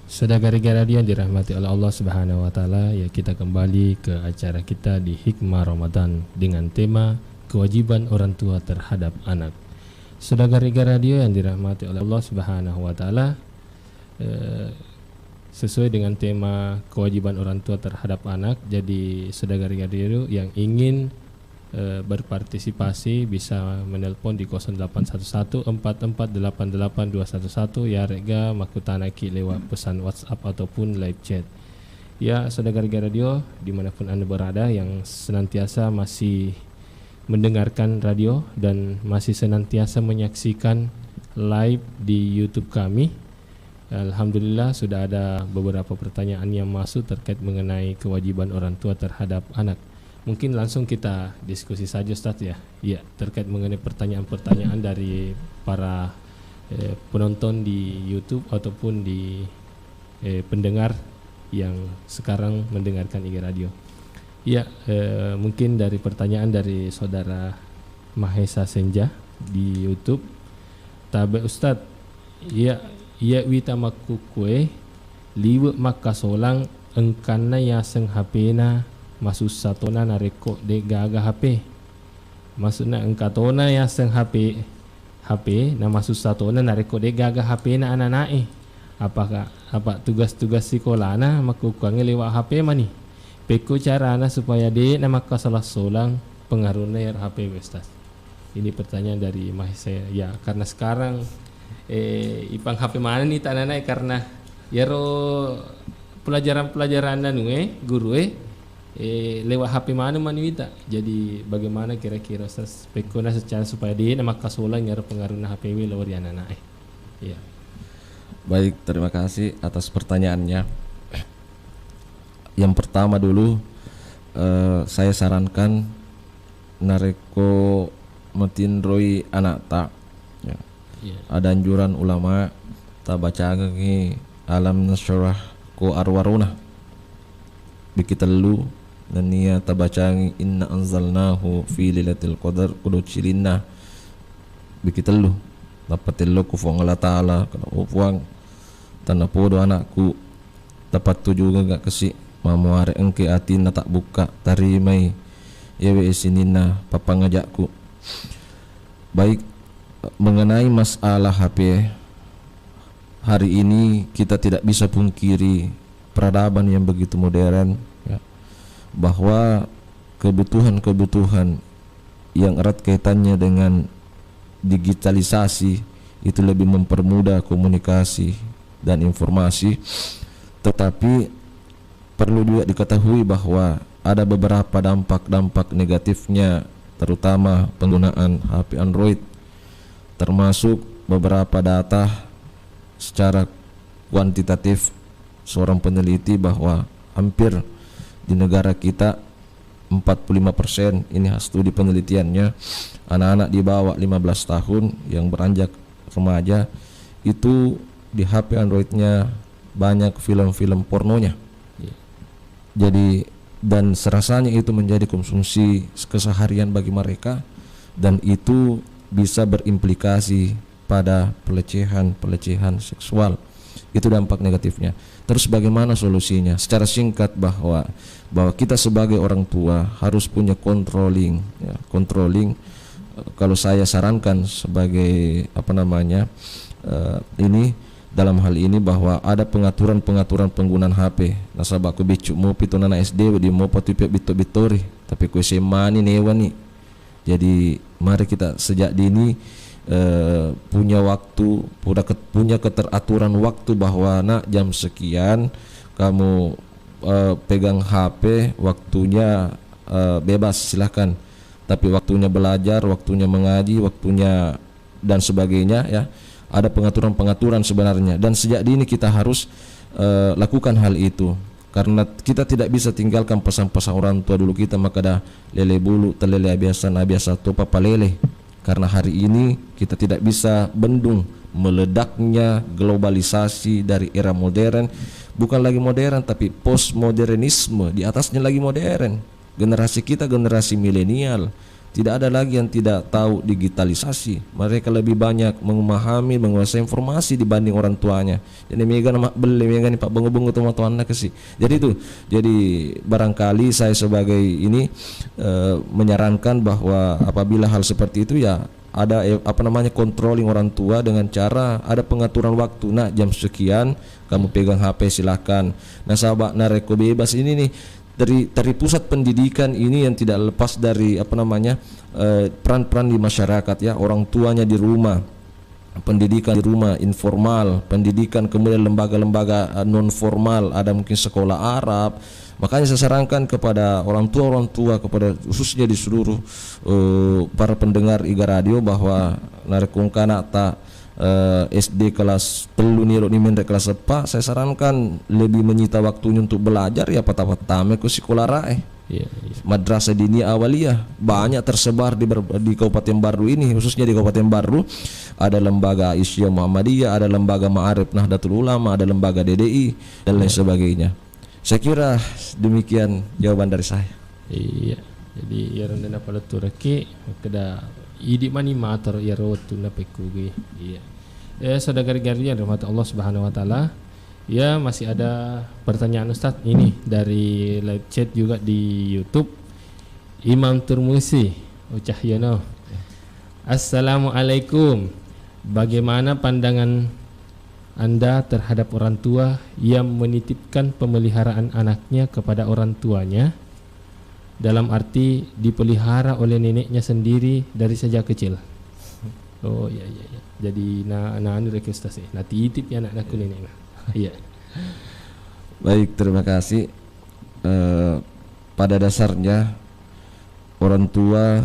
Saudara radio yang dirahmati oleh Allah Subhanahu wa taala, ya kita kembali ke acara kita di Hikmah Ramadan dengan tema kewajiban orang tua terhadap anak. Saudara radio yang dirahmati oleh Allah Subhanahu wa taala, sesuai dengan tema kewajiban orang tua terhadap anak, jadi saudara radio yang ingin berpartisipasi bisa menelpon di 081144888211 ya rega makutanaki lewat pesan WhatsApp ataupun live chat. Ya saudara radio dimanapun Anda berada yang senantiasa masih mendengarkan radio dan masih senantiasa menyaksikan live di YouTube kami, alhamdulillah sudah ada beberapa pertanyaan yang masuk terkait mengenai kewajiban orang tua terhadap anak. Mungkin langsung kita diskusi saja Ustaz ya. Ya, terkait mengenai pertanyaan-pertanyaan dari para penonton di YouTube ataupun di pendengar yang sekarang mendengarkan IGA Radio. Ya, mungkin dari pertanyaan dari saudara Mahesa Senja di YouTube. Tabe Ustaz, ya wita maku kue liwe makasolang engkana ya seng hapena maksud satona nareko de gaga HP. Maksudnya engkatona ya seng HP na maksud satona nareko de gaga HP na anak-anak apakah tugas-tugas sekolah na makukuangi lewat HP mani peko carana supaya de na makasalah solang pengaruhnya ya HP Ustaz. Ini pertanyaan dari Mahesa ya, karena sekarang ipang HP mana nih tanana karena ya pelajaran-pelajaran dan guru lewat HP mana manwita. Jadi bagaimana kira-kira spekona secara supaya dia nama kasulang ya pengaruhnya HP lewat anak-anak. Ya. Baik, terima kasih atas pertanyaannya. Yang pertama dulu saya sarankan nareko metinroi anak tak. Ya. Yeah. Ada anjuran ulama tak baca ke alam nasyrah ko arwaruna bikitelu dan niya tabacang inna anzalnahu fi lailatul qadar kudu cilinna bikitelu dapatillo ku fa Allah taala kana upuang tanapodo anakku dapat tuju gak kesi mamuare engke atina tak buka tarimai yewe isinina papangajakku. Baik, mengenai masalah HP hari ini kita tidak bisa pungkiri peradaban yang begitu modern ya, bahwa kebutuhan-kebutuhan yang erat kaitannya dengan digitalisasi itu lebih mempermudah komunikasi dan informasi, tetapi perlu juga diketahui bahwa ada beberapa dampak-dampak negatifnya, terutama penggunaan HP Android, termasuk beberapa data secara kuantitatif. Seorang peneliti bahwa hampir di negara kita 45%, ini studi penelitiannya, anak-anak di bawah 15 tahun yang beranjak remaja itu di HP Androidnya banyak film-film pornonya. Jadi dan serasanya itu menjadi konsumsi keseharian bagi mereka dan itu bisa berimplikasi pada pelecehan seksual. Itu dampak negatifnya. Terus bagaimana solusinya? Secara singkat bahwa kita sebagai orang tua harus punya controlling ya, kalau saya sarankan sebagai ini dalam hal ini bahwa ada pengaturan penggunaan HP. Nasabah ku bicu mau pitona na SD di mau patu bitori tapi ku SMA ni newa ni. Jadi mari kita sejak dini punya keteraturan waktu bahwa nak jam sekian kamu pegang HP, waktunya bebas silahkan, tapi waktunya belajar, waktunya mengaji, waktunya dan sebagainya ya, ada pengaturan sebenarnya dan sejak dini kita harus lakukan hal itu Karena kita tidak bisa tinggalkan pesan-pesan orang tua dulu kita, maka dah lele bulu telele biasa tu papa lele. Karena hari ini kita tidak bisa bendung meledaknya globalisasi dari era modern, bukan lagi modern tapi postmodernisme, di atasnya lagi modern. Generasi kita generasi milenial, tidak ada lagi yang tidak tahu digitalisasi. Mereka lebih banyak memahami, menguasai informasi dibanding orang tuanya. Jadi mereka nak beli, mereka ni pak bengu-bengu tuan nak kasih. Jadi itu, jadi barangkali saya sebagai ini menyarankan bahwa apabila hal seperti itu ya ada controlling orang tua dengan cara ada pengaturan waktu. Nah, jam sekian kamu pegang HP silakan. Nah, sahabat nareko bebas ini nih dari pusat pendidikan ini yang tidak lepas dari peran-peran di masyarakat ya, orang tuanya di rumah, pendidikan di rumah informal, pendidikan kemudian lembaga-lembaga non formal, ada mungkin sekolah Arab. Makanya saya sarankan kepada orang tua kepada khususnya di seluruh para pendengar Iga Radio bahwa narekungkana tak SD kelas perlu niro ni mendek kelas 4, saya sarankan lebih menyita waktunya untuk belajar ya pertama ke sekolah rae. Madrasah Dini Awaliyah banyak tersebar di Kabupaten Baru ini, khususnya di Kabupaten Baru ada lembaga Isya Muhammadiyah, ada lembaga Ma'arif Nahdlatul Ulama, ada lembaga DDI dan lain sebagainya. Saya kira demikian jawaban dari saya. Iya, jadi ya rendana pada turaki keda idi mani mator ya rotu na pekugi. Iya. Saudara-saudari yang dirahmati Allah Subhanahu wa taala, ya masih ada pertanyaan Ustaz ini dari live chat juga di YouTube. Imam Turmusi Cahyono. Assalamualaikum. Bagaimana pandangan Anda terhadap orang tua yang menitipkan pemeliharaan anaknya kepada orang tuanya, dalam arti dipelihara oleh neneknya sendiri dari sejak kecil? Oh iya. Jadi anu request sih. Nanti titip ya anak aku nenek. Iya. Baik, terima kasih. Pada dasarnya orang tua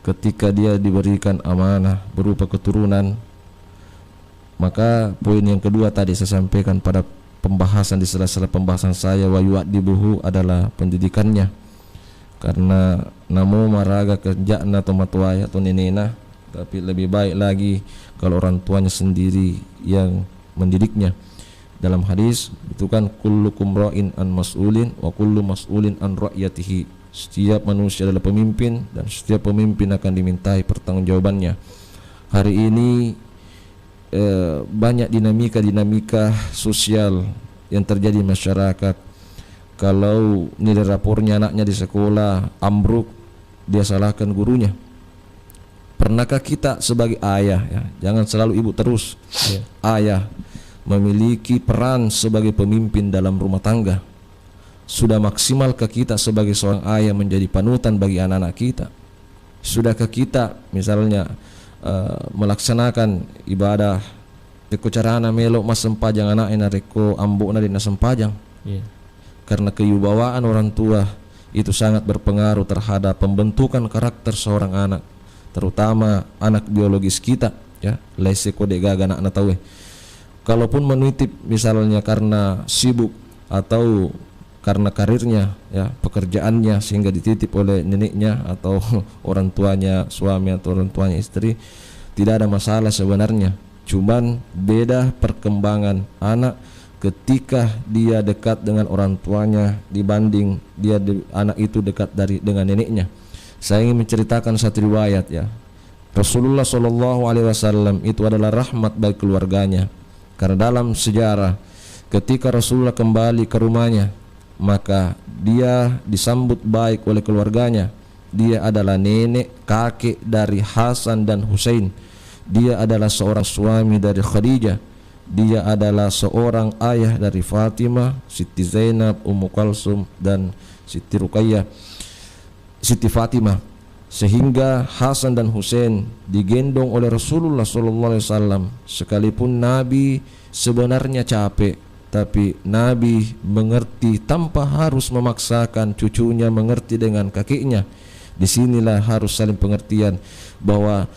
ketika dia diberikan amanah berupa keturunan, maka poin yang kedua tadi saya sampaikan pada pembahasan di sela-sela pembahasan saya wa yu'adibuhu adalah pendidikannya. Karena namo maraga kerjana atau matuaya atau nenena, tapi lebih baik lagi kalau orang tuanya sendiri yang mendidiknya. Dalam hadis itu kan kullukum ra'in an mas'ulin wa kullu mas'ulin an ra'yatihi. Setiap manusia adalah pemimpin dan setiap pemimpin akan dimintai pertanggungjawabannya. Hari ini banyak dinamika sosial yang terjadi di masyarakat. Kalau nilai rapornya anaknya di sekolah ambruk, dia salahkan gurunya. Pernahkah kita sebagai ayah ya, jangan selalu ibu terus, ayah memiliki peran sebagai pemimpin dalam rumah tangga? Sudah maksimalkah kita sebagai seorang ayah menjadi panutan bagi anak-anak kita? Sudahkah kita misalnya melaksanakan ibadah reko carana melok mas sempajang anak ena reko ambok na dina sempajang? Karena kewibawaan orang tua itu sangat berpengaruh terhadap pembentukan karakter seorang anak, terutama anak biologis kita ya. Lese kode gaga anak tahu. Kalaupun menitip misalnya karena sibuk atau karena karirnya ya, pekerjaannya sehingga dititip oleh neneknya atau orang tuanya suami atau orang tuanya istri, tidak ada masalah sebenarnya. Cuman beda perkembangan anak ketika dia dekat dengan orang tuanya dibanding anak itu dekat dengan neneknya. Saya ingin menceritakan satu riwayat ya. Rasulullah SAW itu adalah rahmat bagi keluarganya. Karena dalam sejarah ketika Rasulullah kembali ke rumahnya, maka dia disambut baik oleh keluarganya. Dia adalah nenek kakek dari Hasan dan Husain. Dia adalah seorang suami dari Khadijah. Dia adalah seorang ayah dari Fatimah, Siti Zainab, Ummu Kalsum dan Siti Ruqayyah, Siti Fatimah. Sehingga Hasan dan Husain digendong oleh Rasulullah SAW. Sekalipun Nabi sebenarnya capek, tapi Nabi mengerti tanpa harus memaksakan cucunya mengerti dengan kakeknya. Disinilah harus saling pengertian, bahwa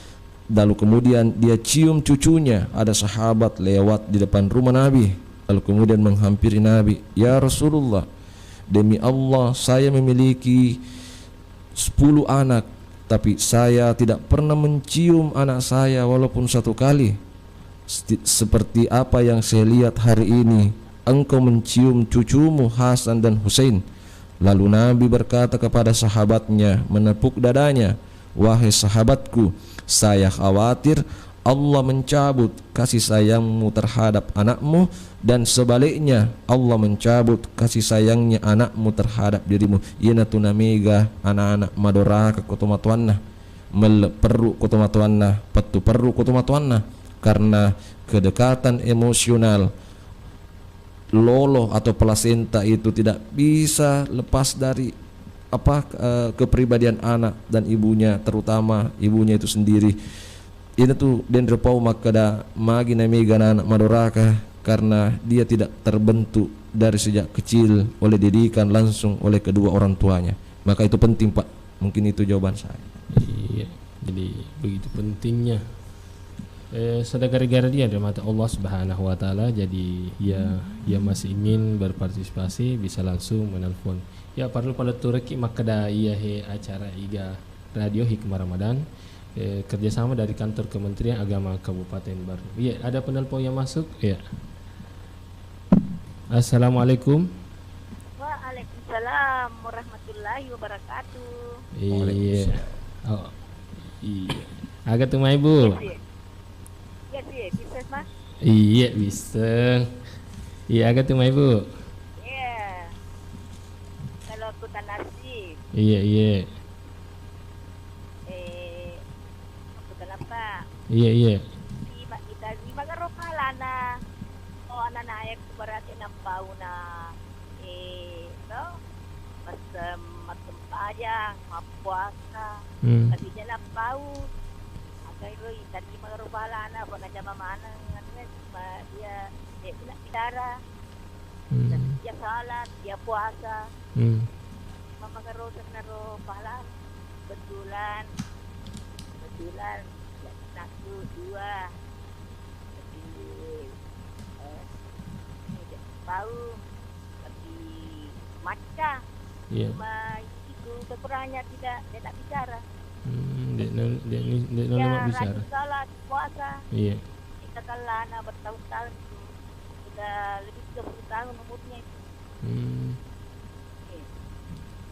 lalu kemudian dia cium cucunya. Ada sahabat lewat di depan rumah Nabi, lalu kemudian menghampiri Nabi, "Ya Rasulullah, demi Allah saya memiliki 10 anak, tapi saya tidak pernah mencium anak saya walaupun satu kali. Seperti apa yang saya lihat hari ini, engkau mencium cucumu Hasan dan Husain. Lalu Nabi berkata kepada sahabatnya, menepuk dadanya, wahai sahabatku, saya khawatir Allah mencabut kasih sayangmu terhadap anakmu, dan sebaliknya Allah mencabut kasih sayangnya anakmu terhadap dirimu. Ina tunamiga anak-anak madoraka kotomatuanna perlu kotomatuanna patu perlu kotomatuanna, karena kedekatan emosional loloh atau plasenta itu tidak bisa lepas dari kepribadian anak dan ibunya, terutama ibunya itu sendiri. Ini tuh dendropau makada magi namiga anak madoraka, karena dia tidak terbentuk dari sejak kecil oleh didikan langsung oleh kedua orang tuanya. Maka itu penting, Pak. Mungkin itu jawaban saya. Iya, jadi begitu pentingnya sedekah dia dari mata Allah Subhanahu wa taala. Jadi ya masih ingin berpartisipasi bisa langsung menelpon. Ya perlu pada turki makada iya acara Iga Radio Hikmah Ramadan kerjasama dari kantor Kementerian Agama Kabupaten Baru. Iya, ada penelpon yang masuk. Ya. Assalamualaikum. Waalaikumsalam warahmatullahi wabarakatuh. Iya. Oh, iya. Agak tuh Ibu. Iya sih, bisa Mas? Iya bisa. Iya agak tuh Ibu. Iya. Kalau aku nasi. Iya. Aku apa? Iya. Kita lima garopalana. Oh anak naik berarti nampau na no? Macam payang, puasa. Tapi dia nampau. Agak tadi magarupalana po na jama mana dia tidak bidara. Dia salat, dia puasa. Mamagarosan na ro pahala. Betulan satu dua bau tapi maca cuma itu kekurangannya tidak bicara. Dia rajin salat puasa. Iya. Kita kalana bertahun-tahun sudah lebih 30 tahun umurnya itu.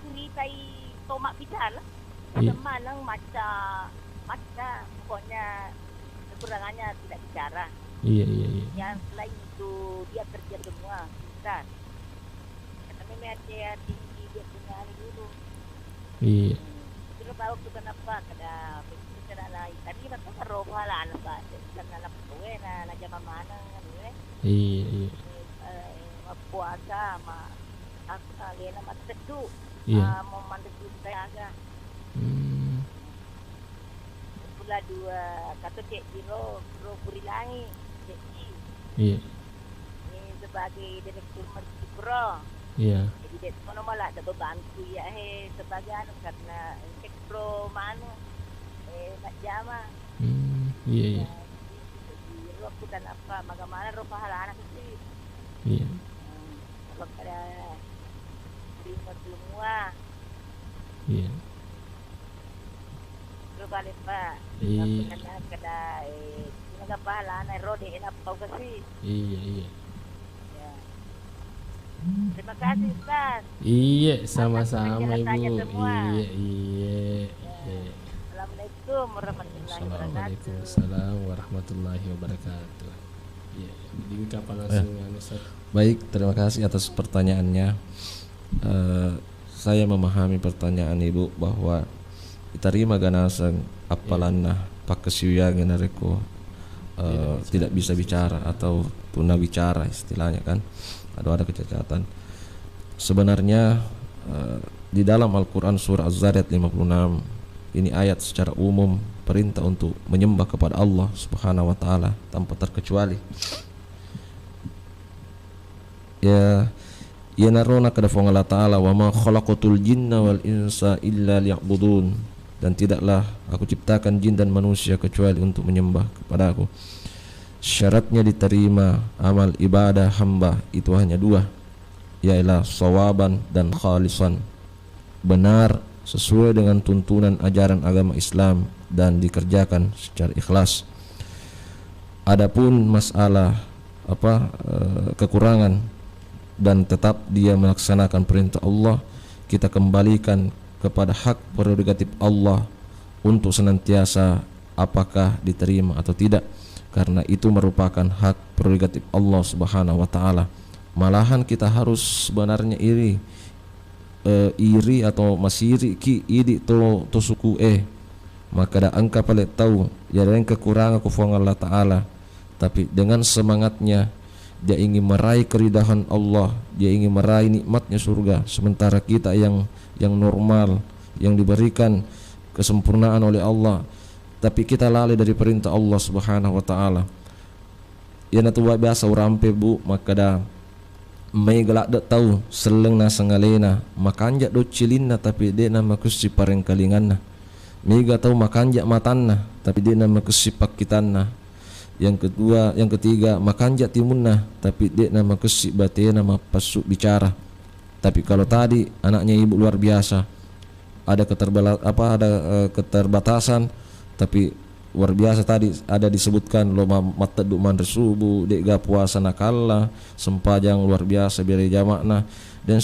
Ceritai tomak bicara. Semanang maca pokoknya kekurangannya tidak bicara. Iya. Yang selain itu dia kerja semua besar. Karena memang dia tinggi, dia punya dulu. Iya. Kalau bawa kita kenapa kada bicara lain. Tadi maka karoba lah anak ba. Karena anak kowe na jama mana kan Iya. Puasa ma aku kalian nama teduh. Iya. Mau mandek saya agak. Pula dua kata cek Jiro Burilangi cek Iya. Ini sebagai direktur Masjid Pro. Iya. Jadi dia mana malah ada bebantu ya sebagai anu karena cek Pro mana nak jama. Iya. Jadi aku dan apa bagaimana roh pahala anak itu. Iya. Kalau ada terima semua. Iya. Terus balik Pak. Iya. Kada naga pahala na rode ina pau kasi. Iya. Ya. Terima kasih Ustaz. Iya, sama-sama Ibu. Semua. Iya. Assalamualaikum warahmatullahi wabarakatuh. Waalaikumsalam warahmatullahi wabarakatuh. Iya, di kapan langsung Ustaz. Baik, terima kasih atas pertanyaannya. Saya memahami pertanyaan Ibu bahwa diterima ganasang apalanna pakesuyang nareko tidak bisa bicara atau tuna bicara istilahnya kan, ada kecacatan. Sebenarnya di dalam Al-Quran surah Az-Zariyat 56 ini ayat secara umum perintah untuk menyembah kepada Allah Subhanahu wa taala tanpa terkecuali. Ya narona kada fa Allah taala wa ma khalaqatul jinna wal insa illa liya'budun, dan tidaklah aku ciptakan jin dan manusia kecuali untuk menyembah kepada aku. Syaratnya diterima amal ibadah hamba itu hanya dua. ialah sawaban dan khalisan, benar sesuai dengan tuntunan ajaran agama Islam dan dikerjakan secara ikhlas. Adapun masalah kekurangan dan tetap dia melaksanakan perintah Allah, kita kembalikan kepada hak prerogatif Allah untuk senantiasa apakah diterima atau tidak, karena itu merupakan hak prerogatif Allah Subhanahu wa taala. Malahan kita harus sebenarnya iri atau masiri ki idi to suku maka da angka paling tahu ya dan kekurangan kufang Allah taala, tapi dengan semangatnya dia ingin meraih keridahan Allah, dia ingin meraih nikmatnya surga, sementara kita yang normal, yang diberikan kesempurnaan oleh Allah, tapi kita lalai dari perintah Allah Subhanahu wa taala. Ya natu biasa urampe bu, maka da may galak da tahu seleng na sangalena makanja do cilinna tapi de na makusi pareng kalinganna. Mega tahu makanja matanna tapi de na makusi pakitanna. Yang ketiga makanja timunna tapi de na makusi batena mapasuk bicara. Tapi kalau tadi anaknya ibu luar biasa, ada keterbatasan, tapi luar biasa tadi ada disebutkan lo mataduk manresubu dek ga puasa nakalla sempajang luar biasa biar jamakna. Dan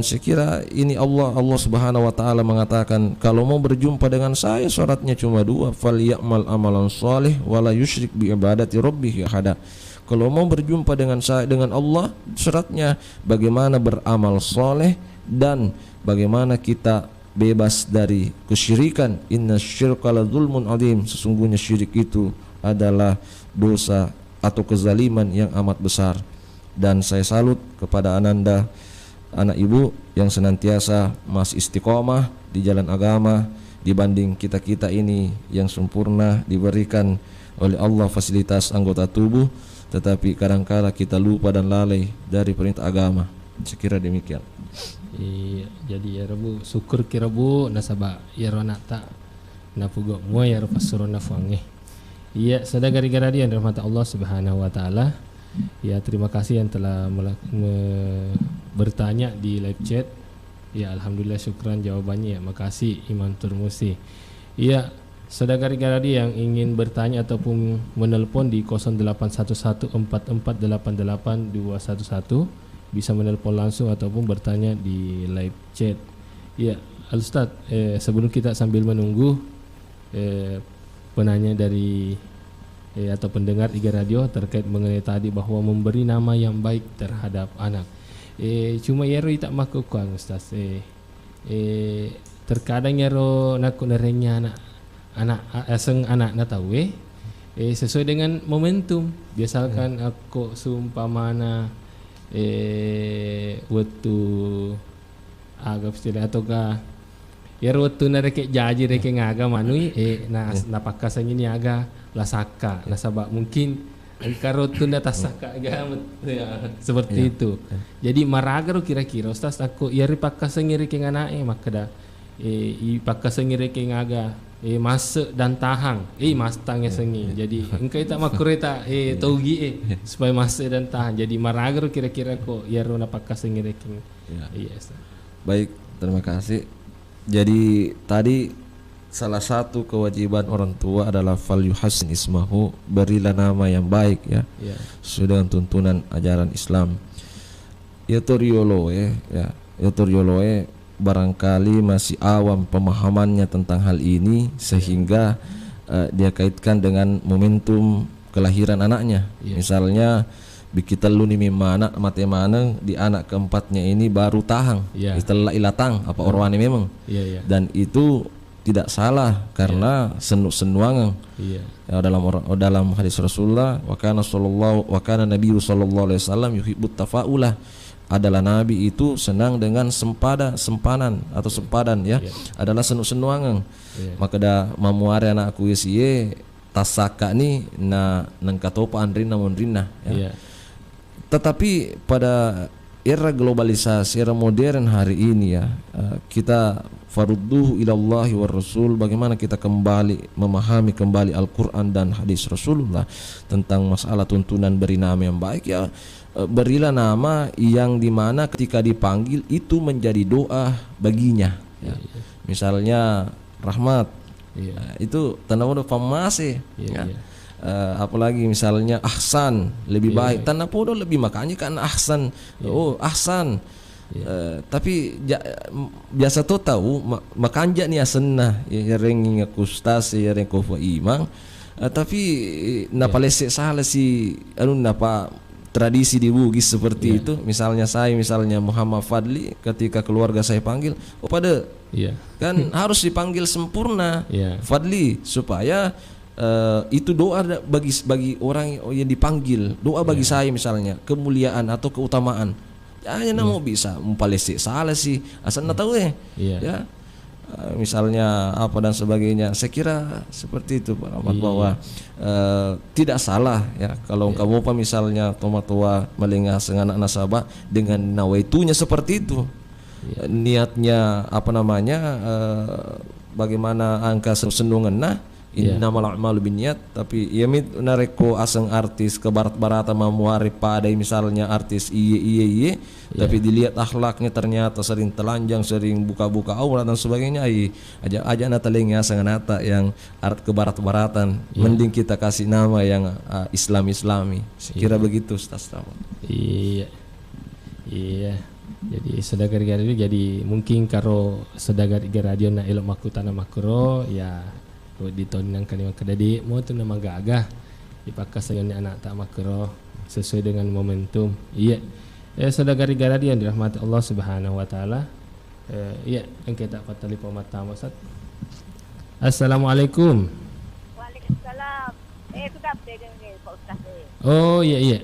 sekira ini Allah Subhanahu wa taala mengatakan kalau mau berjumpa dengan saya syaratnya cuma dua, falyamal amalan shalih wala yusyrik bi ibadati rabbih ahada. Kalau mau berjumpa dengan saya, dengan Allah, syaratnya bagaimana beramal soleh dan bagaimana kita bebas dari kesyirikan. Inna syirka la zulmun azim, sesungguhnya syirik itu adalah dosa atau kezaliman yang amat besar. Dan saya salut kepada ananda anak ibu yang senantiasa masih istiqomah di jalan agama dibanding kita-kita ini yang sempurna diberikan oleh Allah fasilitas anggota tubuh, tetapi kadang-kala kita lupa dan lalai dari perintah agama. Sekira demikian. Jadi ya Rabu syukur kira bu nasaba ya rona tak napugo mua ya rafasuro nafuange. Iya, sada gara-gara dia rahmat Allah Subhanahu wa taala. Ya, terima kasih yang telah bertanya di live chat. Ya, alhamdulillah syukran jawabannya ya. Makasih Iman Turmusi. Iya, sada gara-gara dia yang ingin bertanya ataupun menelpon di 081144888211 bisa menelpon langsung ataupun bertanya di live chat. Ya, Al-Ustaz, sebelum kita sambil menunggu penanya dari atau pendengar Iga Radio terkait mengenai tadi bahwa memberi nama yang baik terhadap anak. Cuma Yero tak makukuang Ustaz. Terkadang Yero nak nerengnya anak na tahu sesuai dengan momentum. Biasakan aku sumpamana waktu agak istilah ataukah ya waktu nareke jaji reke ngaga manui napakasan ini aga lasaka nasaba mungkin karotun atas saka aga seperti itu. Jadi maragaro kira-kira Ustaz aku ya ripakasan reke nganae maka da ipakasan reke ngaga masuk dan tahang mas tangnya sengi. Jadi engkau tak makureta togi supaya masuk dan tahan. Jadi maragar kira-kira kok ya rona pakai sengi reking. Yes. Baik, terima kasih. Jadi tadi salah satu kewajiban orang tua adalah fal yuhassin ismahu, berilah nama yang baik ya. Sesuai dengan tuntunan ajaran Islam. Yotorioloe barangkali masih awam pemahamannya tentang hal ini sehingga dia kaitkan dengan momentum kelahiran anaknya. Misalnya kita lu ni mana mate mana di anak keempatnya ini baru tahang, istilah ilatang apa orwani memang. Dan itu tidak salah karena senuangan. Ya, dalam hadis Rasulullah wa kana Nabi sallallahu alaihi wasallam yuhibbut tafaulah, adalah Nabi itu senang dengan sempadan ya. Adalah senuangan. Maka da mamuare anak aku ye tasaka ni na nangkatopa anrina monrina ya. Tetapi pada era globalisasi, era modern hari ini ya, kita farudduhu ilallahi war rasul, bagaimana kita kembali memahami kembali Al-Quran dan hadis Rasulullah tentang masalah tuntunan beri nama yang baik ya. Berilah nama yang dimana ketika dipanggil itu menjadi doa baginya ya. Misalnya Rahmat, itu tanda podo famase ya. Apalagi misalnya Ahsan, lebih baik tanda podo lebih, makanya kan Ahsan, oh Ahsan. Tapi biasa tuh tahu makanja nih asenna ya ring kustas ya ring kofa imang, tapi napa lesek salah si anu napa tradisi di Bugis seperti itu. Misalnya Muhammad Fadli, ketika keluarga saya panggil, oh pada kan harus dipanggil sempurna Fadli, supaya itu doa bagi orang yang dipanggil, doa bagi saya misalnya kemuliaan atau keutamaan. Hanya mau bisa mempalesi salah sih asal tahu ya. Misalnya apa dan sebagainya. Saya kira seperti itu Pak Ahmad, bahwa tidak salah ya kalau kamu apa misalnya tomatua melengah anak nasabah dengan nawaitunya seperti itu. Niatnya apa namanya, bagaimana angka senungan innamal a'malu binniyat, tapi ya mit nareko aseng artis ke barat-barata mamuari padai misalnya artis iye tapi dilihat akhlaknya ternyata sering telanjang, sering buka-buka aurat dan sebagainya, aja natalengnya aseng nata yang art ke barat-baratan. Mending kita kasih nama yang Islami. Kira begitu Ustaz. Iya. Jadi sedagar radio, jadi mungkin karo sedagar radio na elok makutana makro ya di tahun yang kali kadadi mau tu nama gagah dipakai sayangnya anak tak makro sesuai dengan momentum. Iya. Sedagar radio yang dirahmati Allah Subhanahu wa taala. Iya, yang kita patali pemata Ustaz. Assalamualaikum. Waalaikumsalam. Sudah pegang ni Pak Ustaz. Oh iya.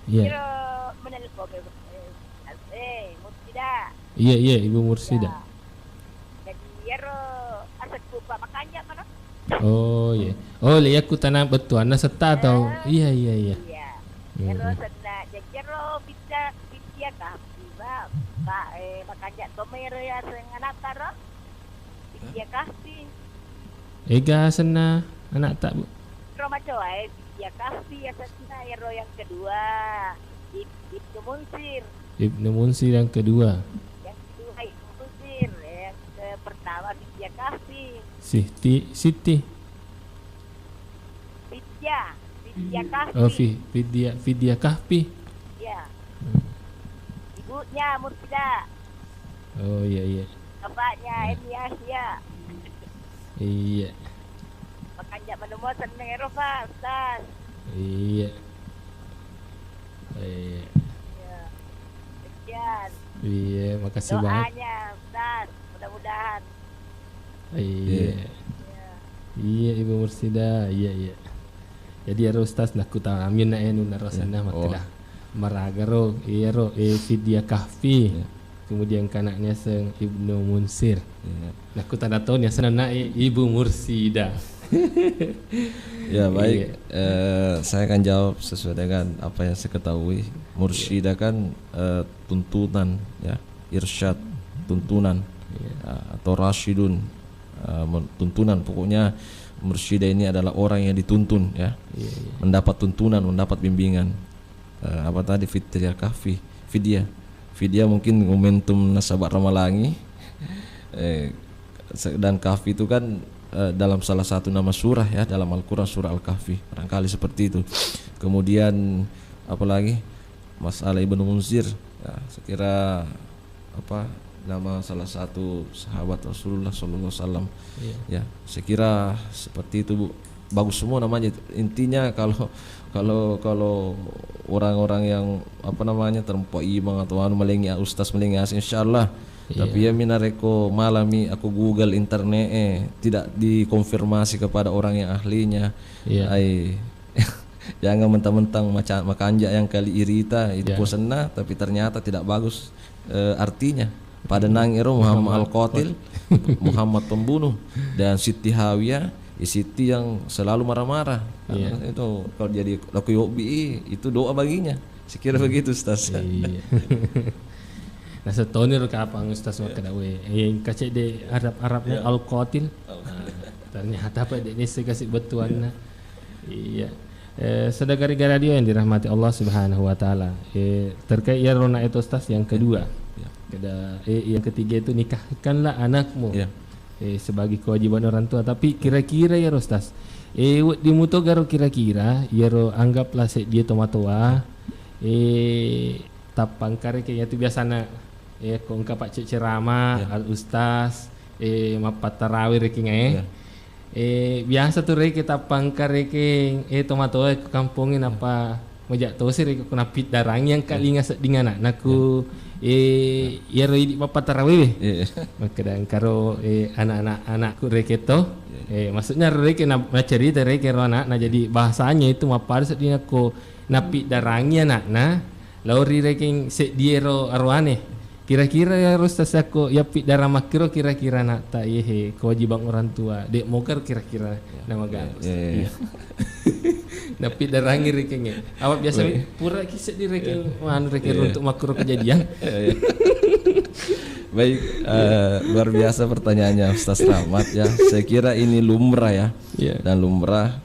Kira menelpon Mursida. Iya, Ibu Mursida. Jadi kira asal kupa makanya mana? Oh iya. Oh lihat aku tanam betul anda serta atau iya. Kira sana kira bisa kah? Tiba Pak makanya tomero ya senganak karo. Bisa kah sih? Ega sana anak tak bu. Roma coy. Ya kasih asasina hero yang kedua Ibnu Munsir yang kedua. Yang kedua Ibnu Munsir, yang pertama Vidya Kahfi. Siti Vidya Kahfi. Oh Vidya Kahfi. Ya. Ibunya Mursida. Oh iya. Bapaknya Emi Asia. Iya. Makanya menemukan seneng Eropa, Ustaz. Iya. Sekian. Iya, makasih banget. Doanya, Ustaz, mudah-mudahan. Iya, Ibu Mursida. Iya. Jadi Ustaz nak ku amin na enu narasana makalah. Maragaro, Vidya Kahfi. Kemudian kanaknya seng Ibnu Munsir. Nak ku tanda tahun ya sana Ibu Mursida. Ya baik, saya akan jawab sesuai dengan apa yang saya ketahui. Mursyidah kan tuntunan ya, irsyad tuntunan atau rasyidun tuntunan. Pokoknya mursyidah ini adalah orang yang dituntun ya, mendapat tuntunan, mendapat bimbingan. Apa tadi Vidya Kahfi, Vidya mungkin momentum nasabah Ramalangi, dan Kahfi itu kan dalam salah satu nama surah ya dalam Al-Quran, surah Al-Kahfi, barangkali seperti itu. Kemudian apalagi masalah Ibnu Munsir ya, saya kira apa nama salah satu sahabat Rasulullah SAW ya, saya kira seperti itu Bu. Bagus semua namanya. Intinya kalau orang-orang yang apa namanya terempok imam atau melengi ustaz melengi insyaallah. Tapi ya minareko malami aku Google internet tidak dikonfirmasi kepada orang yang ahlinya. Jangan mentang-mentang makanja yang kali irita itu posena tapi ternyata tidak bagus artinya. Pada nangiro Muhammad Al-Qatil, Muhammad pembunuh, dan Siti Hawiyah Siti yang selalu marah-marah. Itu kalau jadi laku hobi itu doa baginya. Sekira begitu Ustaz. Iya. Nah setonir ke apa Ustaz maka dawe yang kacek de Arabnya al-qatil. Ternyata apa ini saya kasih betuan. Iya. Saudara radio yang dirahmati Allah Subhanahu wa taala. Terkait ya rona itu Ustaz yang kedua. Yang ketiga itu nikahkanlah anakmu. Sebagai kewajiban orang tua, tapi kira-kira ya Ustaz. Di muto garo kira-kira ya ro anggaplah dia tomatoa. Tapang kare kayaknya itu biasana kau engkau pak ceramah al ustaz mapat tarawih reking biasa tuh reke tapang kare keng tomato ke kampungin apa mojak tosi reke kena pit darang yang kali ngasak dengan anakku ya roi mapat tarawih makadang karo anak-anakku reke to maksudnya reke na cerita reke ro anak na jadi bahasanya itu mapat sedina ko napi darangnya nak na lauri reking se diero arwane kira-kira ya Ustaz aku ya pi darah makiro kira-kira nak tak kewajiban orang tua dek mokar kira-kira nama gan napi darangi rekengnya awak biasa pura kisah di rekeng mana rekeng untuk makro kejadian. Baik, luar biasa pertanyaannya Ustaz Rahmat ya. Saya kira ini lumrah ya. Dan lumrah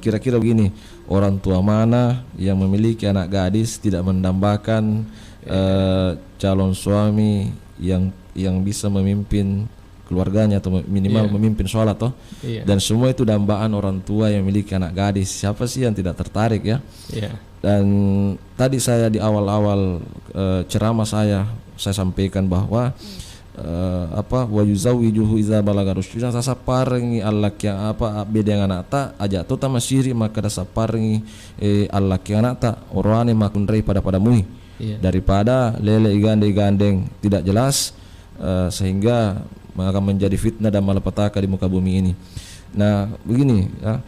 kira-kira begini, orang tua mana yang memiliki anak gadis tidak mendambakan calon suami yang bisa memimpin keluarganya atau minimal memimpin sholat toh. Dan semua itu dambaan orang tua yang memiliki anak gadis. Siapa sih yang tidak tertarik ya? Dan tadi saya di awal-awal ceramah saya sampaikan bahwa wa yuzawwijuhu idza balaga rusydan sasaparengi Allah yang beda yang anak ta aja tu tama siri maka sasaparengi Allah yang anak ta orane makun rei pada mui daripada lele gandeng tidak jelas sehingga akan menjadi fitnah dan malapetaka di muka bumi ini. Nah begini ya,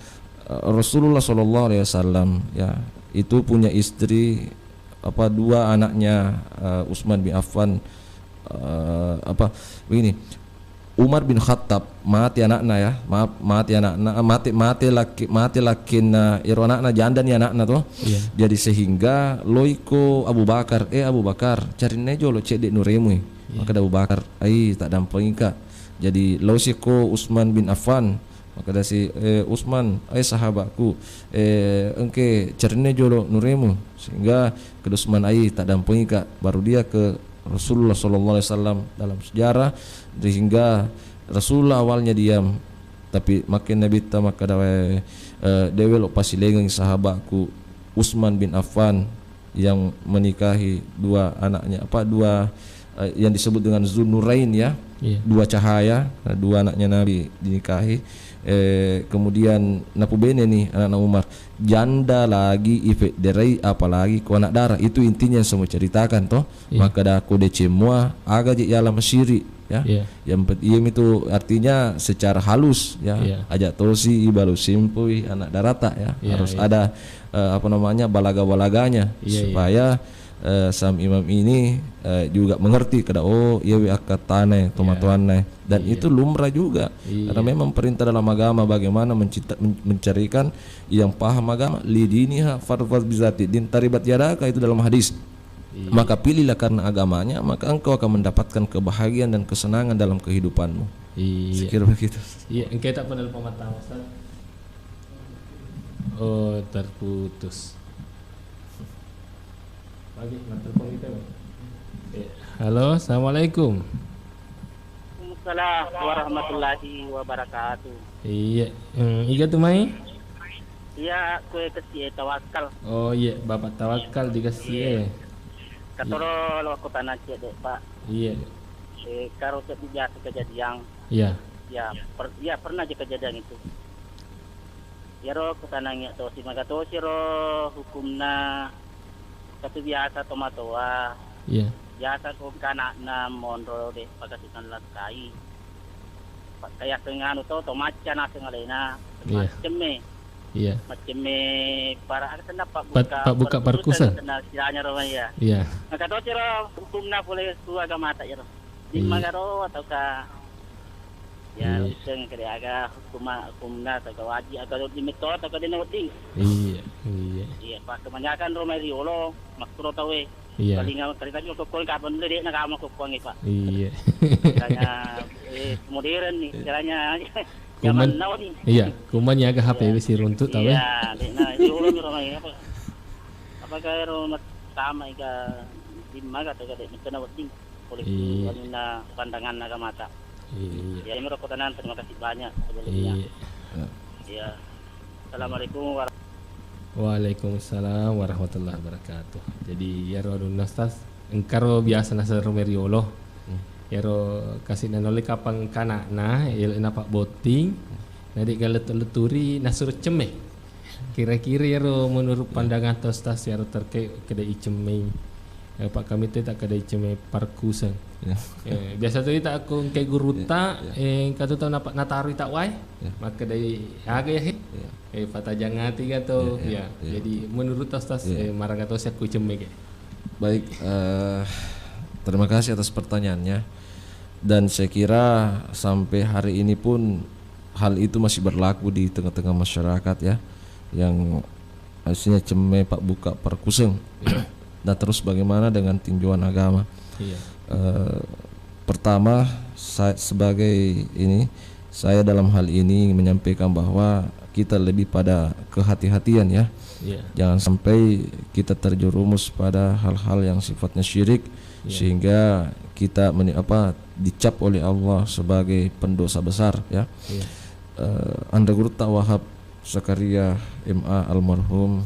Rasulullah SAW ya itu punya istri dua anaknya Utsman bin Affan begini Umar bin Khattab mati anaknya ya mati lakin anaknya janda nih anaknya tuh jadi sehingga loiko Abu Bakar cari nejo lo cedek nuremu maka Abu Bakar tak dampangi kak jadi losiko Utsman bin Affan maka dasi Utsman sahabatku engke cerne jolo nuremu sehingga ke Utsman tak dampangi kak baru dia ke Rasulullah SAW dalam sejarah sehingga Rasulullah awalnya diam tapi makin Nabi maka dewe lo pasti lengang sahabatku Utsman bin Affan yang menikahi dua anaknya yang disebut dengan Zunnurain ya dua cahaya dua anaknya Nabi dinikahi kemudian napubene nih anak Umar janda lagi ifek derai apalagi ko anak darah itu intinya yang semua ceritakan toh maka dah kode cemua aga je yala masyiri ya yang itu artinya secara halus ya ajak tosi ibalu simpui anak darata ya harus ada balaga-balaganya supaya Sam Imam ini juga mengerti kada iya akatane tomatuane dan itu lumrah juga karena memang perintah dalam agama bagaimana mencarikan yang paham agama lidiniha farfaz bizati din taribat yadaka itu dalam hadis maka pilihlah karena agamanya maka engkau akan mendapatkan kebahagiaan dan kesenangan dalam kehidupanmu. Sekira begitu. Engkau tak pernah lupa mata Ustaz. Terputus. Pagi, telepon kita. Halo, assalamualaikum. Waalaikumsalam warahmatullahi wabarakatuh. Iya, iga tu mai? Iya, kue kasih tawakal. Oh iya, bapak tawakal dikasih. Katoro lo aku tanah cedek Pak. Iya. Karo biasa kejadian. Iya. Ya, pernah aja kejadian itu. Ya ro aku tanahnya to si magato si ro hukumna satu biasa tomatoa. Iya. Biasa ko kana na monro de pagkasitan lakai. Kaya kengano to tomatya na sengalena. Macam Iya. Macam para ada buka parkusa. Istilahnya ro ya. Iya. Magato si ro hukumna boleh tu agama tak ya ro. Di magaro atau ka Ya, usang kaya aga hukumna ta kawaji aga di metode aga di nauting. Iya. Iya, pak kebanyakan Romeriolo makro tawe. Iya. Paling tadi ko kapan dulu dia nak kamu ko Pak. Iya. Caranya modern nih, caranya zaman now nih. Iya, kuman ya HP wis runtuk tahu. Iya, nah itu ulun Romeri apa? Apakah rumah sama ika dimma kata kata kena penting politik wanita pandangan agama mata. Iya. Ya ini rokotanan terima kasih banyak sebelumnya. Iya. Assalamualaikum Waalaikumsalam warahmatullahi wabarakatuh. Jadi ya ro nastas engkaro biasa nasa Romeriolo. Ya ro kasih nanole kapang kanakna il napak boting. Nadi galet-leturi nasur cemeh. Kira-kira ya ro menurut pandangan tostas ya ro terkait kedai cemeh. Pak kami tu tak kedai cemeh parkusan. Biasa tu kita aku kayak guru tak kata tahu napak natari tak wai. Maka dari aga ya Fata jangan tiga tu ya. Jadi menurut tas marang atau saya cemeh. Baik, terima kasih atas pertanyaannya. Dan saya kira sampai hari ini pun hal itu masih berlaku di tengah-tengah masyarakat ya, yang hasilnya cemeh pak buka perkuseng. Dan terus bagaimana dengan tinjauan agama? Pertama, saya dalam hal ini menyampaikan bahwa kita lebih pada kehati-hatian ya. Jangan sampai kita terjerumus pada hal-hal yang sifatnya syirik sehingga kita dicap oleh Allah sebagai pendosa besar ya. Anda guru tak Wahab Zakaria MA almarhum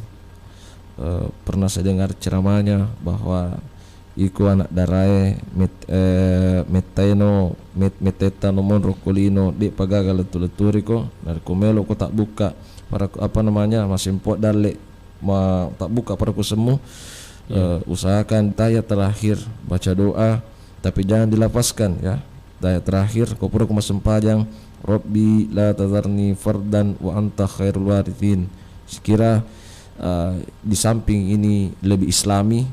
pernah saya dengar ceramahnya bahwa iku anak darai metetano monrokolino di pagagal leturi ko narkomelo ko tak buka para masih import dale tak buka para ku semu. Usahakan tayat terakhir baca doa tapi jangan dilepaskan ya. Tayat terakhir kau pura ku masempajang Rabbi la tazarni fardan wa anta khairul warithin. Sekira di samping ini lebih islami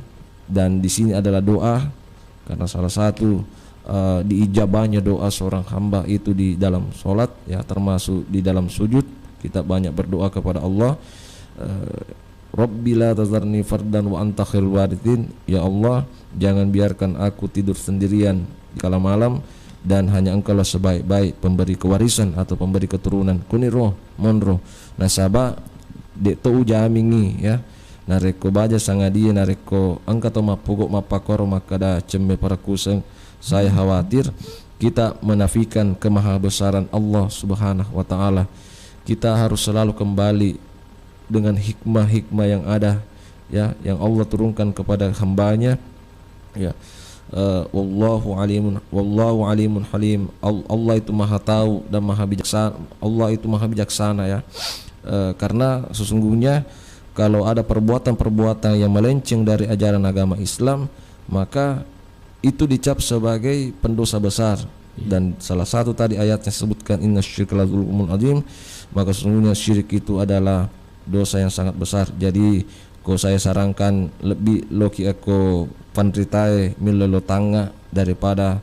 dan di sini adalah doa, karena salah satu diijabahnya doa seorang hamba itu di dalam solat ya, termasuk di dalam sujud kita banyak berdoa kepada Allah. Rabbi la tazarni fardan wa anta khairul warithin. Ya Allah, jangan biarkan aku tidur sendirian di kala malam dan hanya engkaulah sebaik-baik pemberi kewarisan atau pemberi keturunan. Kuniro monro nasaba dek to ujamingi ya. Nareko baja sangadia nareko angka to mapogok mapakoro makada cembe para kuseng. Saya khawatir kita menafikan kemahabesaran Allah Subhanahu wa taala. Kita harus selalu kembali dengan hikmah-hikmah yang ada ya, yang Allah turunkan kepada hambanya ya. Wallahu alimun halim. Allah itu maha tahu dan maha bijaksana. Allah itu maha bijaksana ya. Karena sesungguhnya kalau ada perbuatan-perbuatan yang melenceng dari ajaran agama Islam, maka itu dicap sebagai pendosa besar. Dan salah satu tadi ayatnya sebutkan inna syirka la dzulmun adzim, maka sesungguhnya syirik itu adalah dosa yang sangat besar. Jadi saya sarankan lebih loki aku panritae milolo tanga daripada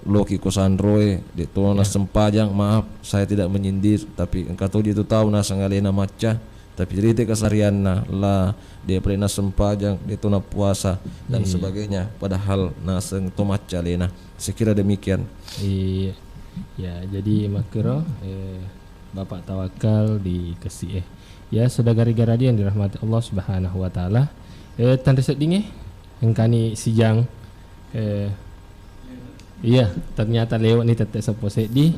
loki kosan roe di tona sempajang. Maaf saya tidak menyindir, tapi engkau itu tahu nasa ngalena maca, tapi cerita kesarianna lah dia pernah sempajang dia tona puasa dan sebagainya, padahal nasa tomaca lena. Sekira demikian. Iya ya, jadi makro Bapak Tawakal dikasih ya saudara-saudara yang dirahmati Allah Subhanahu wa taala. Tanda seding engkani sijang iya ternyata lewat nih tetek sopo sedi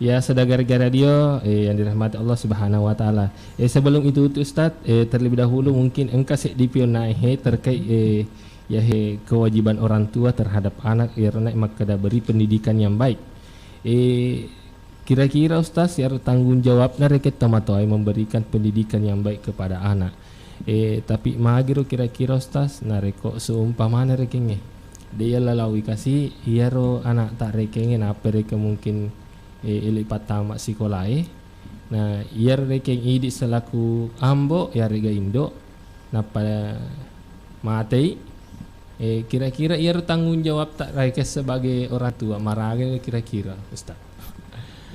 ya saudara-saudara radio yang dirahmati Allah Subhanahu wa taala. Sebelum itu Ustaz, terlebih dahulu mungkin engkau sedipio naik terkait kewajiban orang tua terhadap anak karena maka beri pendidikan yang baik. Kira-kira Ustaz ya tanggung jawabnya reket tamatoi memberikan pendidikan yang baik kepada anak. Tapi magiro kira-kira Ustaz nareko seumpamana rekenge dia lalawi kasih ro anak tak rekenge apa reke mungkin ilipat tamat sekolah nah ia rekeng idi selaku ambo ya rega indo napa matei kira-kira ia tanggung jawab tak reke sebagai orang tua marage kira-kira Ustaz.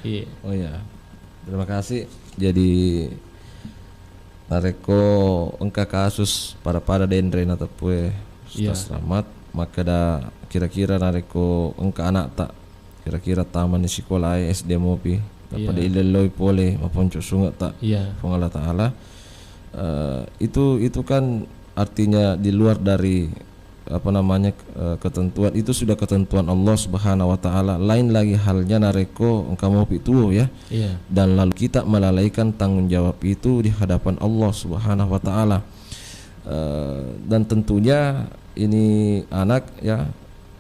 Iya. Oh ya. Terima kasih. Jadi nareko engka kasus pada dendre na tapue Ustaz Rahmat, maka da kira-kira nareko engka anak tak kira-kira taman di sekolah SD mopi dapat ileloi pole maponco sungat tak Allah Ta'ala. Itu kan artinya di luar dari ketentuan, itu sudah ketentuan Allah Subhanahu wa Ta'ala. Lain lagi halnya nareko engkau mau pitu ya. Dan lalu kita melalaikan tanggung jawab itu di hadapan Allah Subhanahu wa Ta'ala. Dan tentunya ini anak ya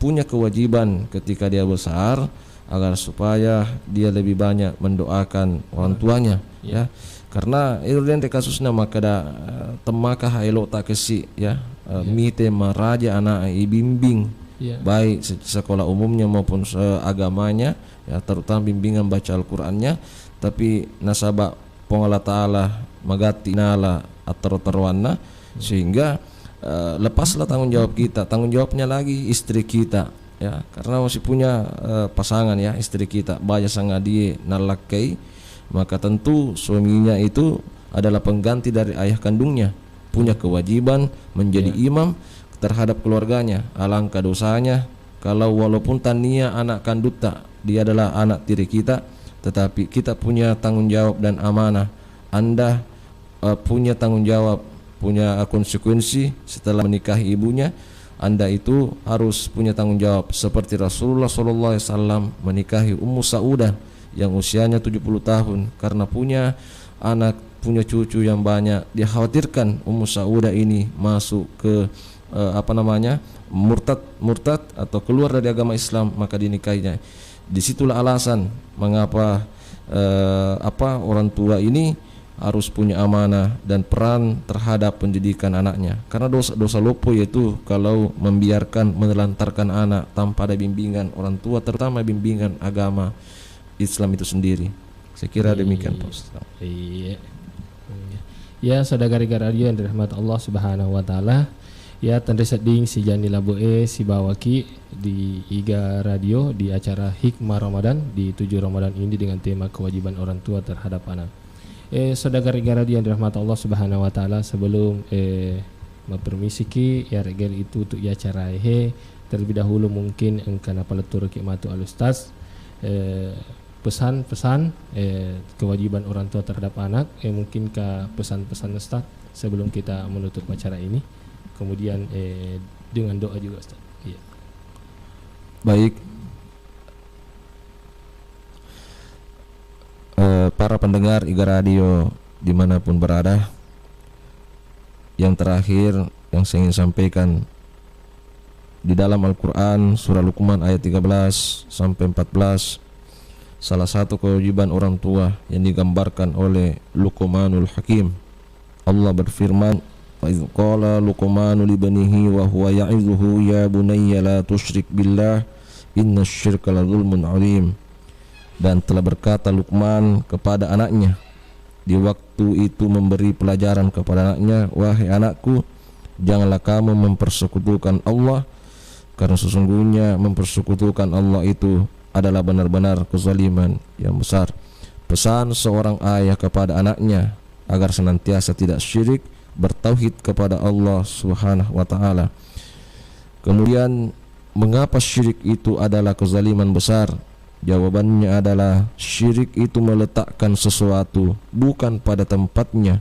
punya kewajiban ketika dia besar agar supaya dia lebih banyak mendoakan orang tuanya ya. Karena itu kasusnya maka da temaka haelo tak kesi ya. Mite meraja anak bimbing baik sekolah umumnya maupun agamanya ya, terutama bimbingan baca Al-Qur'annya, tapi nasabak Allah Ta'ala magati nala atau terwana sehingga lepaslah tanggung jawab kita, tanggung jawabnya lagi istri kita ya, karena masih punya pasangan ya, istri kita baya sangadie nalakai, maka tentu suaminya itu adalah pengganti dari ayah kandungnya, punya kewajiban menjadi imam terhadap keluarganya. Alangkah dosanya kalau walaupun tania anak kanduta, dia adalah anak tiri kita, tetapi kita punya tanggung jawab dan amanah. Anda punya tanggung jawab, punya konsekuensi setelah menikahi ibunya. Anda itu harus punya tanggung jawab seperti Rasulullah SAW menikahi Ummu Saudah yang usianya 70 tahun karena punya anak, punya cucu yang banyak. Dia khawatirkan Ummu Saudah ini masuk ke murtad atau keluar dari agama Islam, maka dinikahinya. Disitulah alasan mengapa orang tua ini harus punya amanah dan peran terhadap pendidikan anaknya. Karena dosa lopo yaitu kalau membiarkan menelantarkan anak tanpa ada bimbingan orang tua, terutama bimbingan agama Islam itu sendiri. Saya kira demikian Pak Ustaz. Iya. Ya, saudara radio yang dirahmati Allah Subhanahu wa Ta'ala. Ya, tanda seding si Jani Laboe si Bawaki di Iga Radio di acara Hikmah Ramadan di 7 Ramadan ini dengan tema kewajiban orang tua terhadap anak. Saudara radio yang dirahmati Allah Subhanahu wa Ta'ala, sebelum mempermisiki ya regel itu untuk ya acara terlebih dahulu mungkin engkana paletur khidmatu al ustaz pesan-pesan kewajiban orang tua terhadap anak, mungkin ke pesan-pesan Ustaz sebelum kita menutup acara ini, kemudian dengan doa juga Ustaz. Iya. Baik, para pendengar Iga Radio dimanapun berada, yang terakhir yang saya ingin sampaikan di dalam Al-Quran surah Luqman ayat 13 sampai 14, salah satu kewajiban orang tua yang digambarkan oleh Luqmanul Hakim. Allah berfirman, "Wa idz qala Luqmanu li banihi wa huwa ya'izuhu ya bunayya la tusyrik billah innasyirka la dzulmun 'adzim." Dan telah berkata Luqman kepada anaknya di waktu itu memberi pelajaran kepada anaknya, "Wahai anakku, janganlah kamu mempersekutukan Allah, karena sesungguhnya mempersekutukan Allah itu adalah benar-benar kezaliman yang besar." Pesan seorang ayah kepada anaknya agar senantiasa tidak syirik, bertauhid kepada Allah Subhanahu wa Ta'ala. Kemudian, mengapa syirik itu adalah kezaliman besar? Jawabannya adalah syirik itu meletakkan sesuatu bukan pada tempatnya,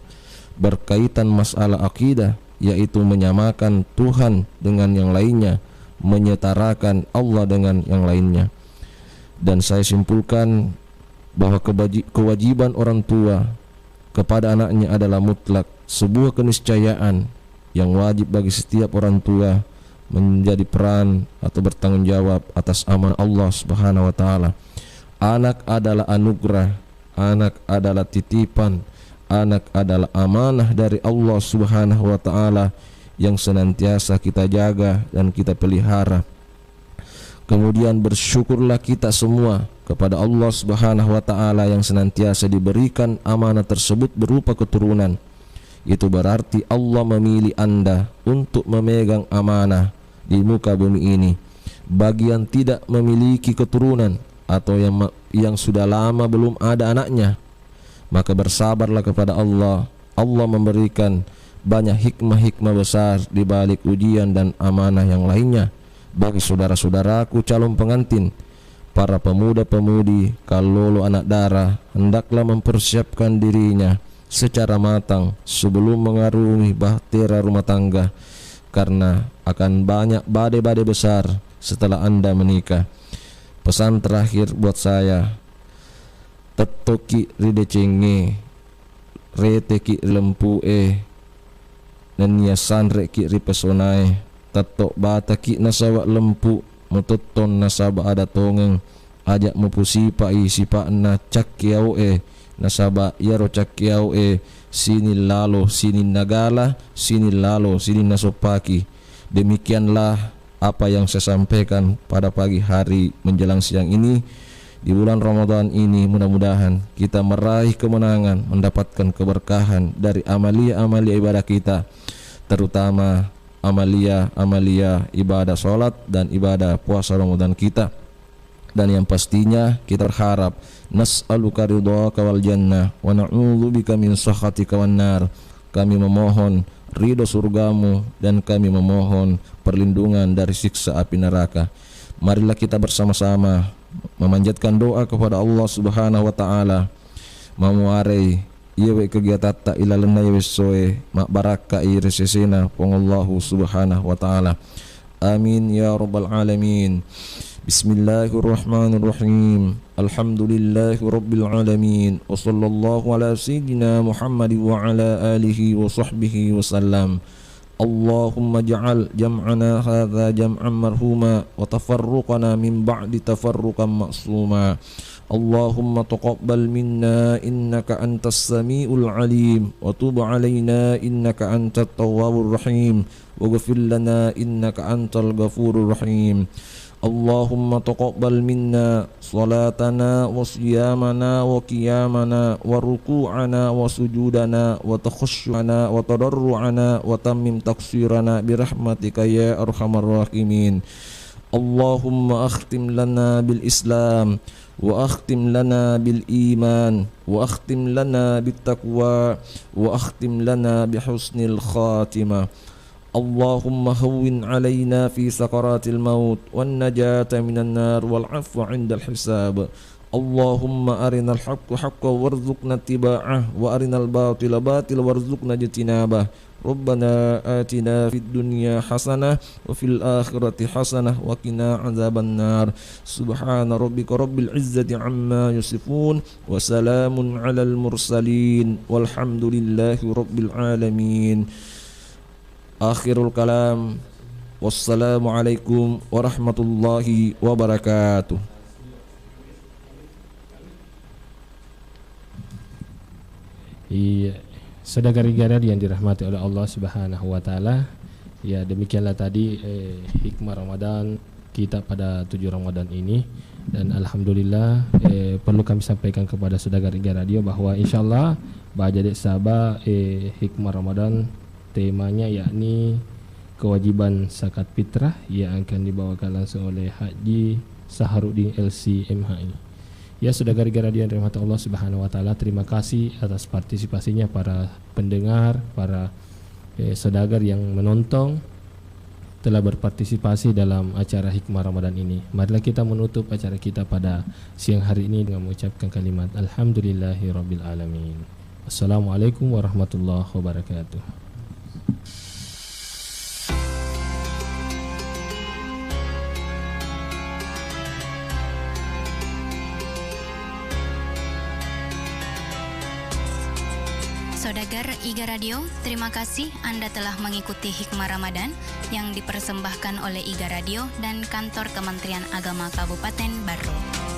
berkaitan masalah akidah, yaitu menyamakan Tuhan dengan yang lainnya, menyetarakan Allah dengan yang lainnya. Dan saya simpulkan bahwa kewajiban orang tua kepada anaknya adalah mutlak, sebuah keniscayaan yang wajib bagi setiap orang tua menjadi peran atau bertanggung jawab atas amanah Allah Subhanahu wa Ta'ala. Anak adalah anugerah, anak adalah titipan, anak adalah amanah dari Allah Subhanahu wa Ta'ala yang senantiasa kita jaga dan kita pelihara. Kemudian bersyukurlah kita semua kepada Allah Subhanahu wa Ta'ala yang senantiasa diberikan amanah tersebut berupa keturunan. Itu berarti Allah memilih Anda untuk memegang amanah di muka bumi ini. Bagi yang tidak memiliki keturunan atau yang sudah lama belum ada anaknya, maka bersabarlah kepada Allah. Allah memberikan banyak hikmah-hikmah besar di balik ujian dan amanah yang lainnya. Bagi saudara-saudaraku calon pengantin, para pemuda-pemudi kalolo anak dara, hendaklah mempersiapkan dirinya secara matang sebelum mengarungi bahtera rumah tangga, karena akan banyak badai-badai besar setelah Anda menikah. Pesan terakhir buat saya, tetoki ridecenge reteki lempue nania sanre ki ripesonae tatok bata ki nasawa lempu mututon nasaba ada tongeng ajak mupusipa sipa na cakkiau nasaba yaro cakkiau sini lalo sini nagala sini lalo sini nasopaki. Demikianlah apa yang saya sampaikan pada pagi hari menjelang siang ini. Di bulan Ramadan ini mudah-mudahan kita meraih kemenangan, mendapatkan keberkahan dari amalia-amalia ibadah kita, terutama amalia ibadah sholat dan ibadah puasa Ramadan kita. Dan yang pastinya kita berharap nas'aluka ridhaka wal jannah wa na'udzubika min sakhatika wan nar. Kami memohon ridho surgamu dan kami memohon perlindungan dari siksa api neraka. Marilah kita bersama-sama memanjatkan doa kepada Allah Subhanahu wa taala. Mamuare yewe kegiatan ta ilalena yewe soe mak baraka iresesena pongallahu Subhanahu wa taala. Amin ya rabbal alamin. Bismillahirrahmanirrahim. Alhamdulillahi rabbil alamin. Wa sallallahu ala sayyidina Muhammad wa ala alihi wa sahbihi wasallam. Allahumma ja'al jam'ana hadha jam'an marhuma wa tafarruqana min ba'di tafarruqan ma'suma. Allahumma taqabbal minna innaka antas sami'ul alim wa tub 'alaina innaka antat tawwabur rahim waghfir lana innaka antal ghafurur rahim. Allahumma taqabbal minna salatana wa siyamana wa qiyamana wa ruku'ana wa sujudana wa takhusyu'ana wa tadarru'ana wa tammim taqsirana birahmatika ya arhamar rahimin. Allahumma akhtim lana bil Islam wa akhtim lana bil iman wa akhtim lana bit taqwa wa akhtim lana bi husnil khatimah. Allahumma hawwin alaina fi sakaratil maut wan najata minan nar wal afwa 'indal hisab. Allahumma arinal haqqa haqqan warzuqna ittiba'ah wa arinal batila batila warzuqna ijtinabah. Rabbana atina fid dunya hasanah wa fil akhirati hasanah wa qina 'adzaban nar. Subhana rabbika rabbil izzati 'amma yasifun wa salamun 'alal mursalin walhamdulillahi rabbil alamin. Akhirul kalam. Wassalamualaikum warahmatullahi wabarakatuh. Iya, saudara-saudara yang dirahmati oleh Allah Subhanahu wa taala. Ya, demikianlah tadi hikmah Ramadan kita pada 7 Ramadan ini, dan alhamdulillah perlu kami sampaikan kepada saudara Iga Radio bahwa insyaallah Bajadek Sabah hikmah Ramadan temanya yakni kewajiban zakat fitrah yang akan dibawakan langsung oleh Haji Saharuddin LC MHI. Ya, saudara Iga Radio yang dirahmati Allah Subhanahu wa taala, terima kasih atas partisipasinya para pendengar, para saudagar yang menonton telah berpartisipasi dalam acara hikmah Ramadan ini. Marilah kita menutup acara kita pada siang hari ini dengan mengucapkan kalimat alhamdulillahirabbil alamin. Assalamualaikum warahmatullahi wabarakatuh. Saudagar Iga Radio, terima kasih Anda telah mengikuti Hikmah Ramadan yang dipersembahkan oleh Iga Radio dan Kantor Kementerian Agama Kabupaten Barro.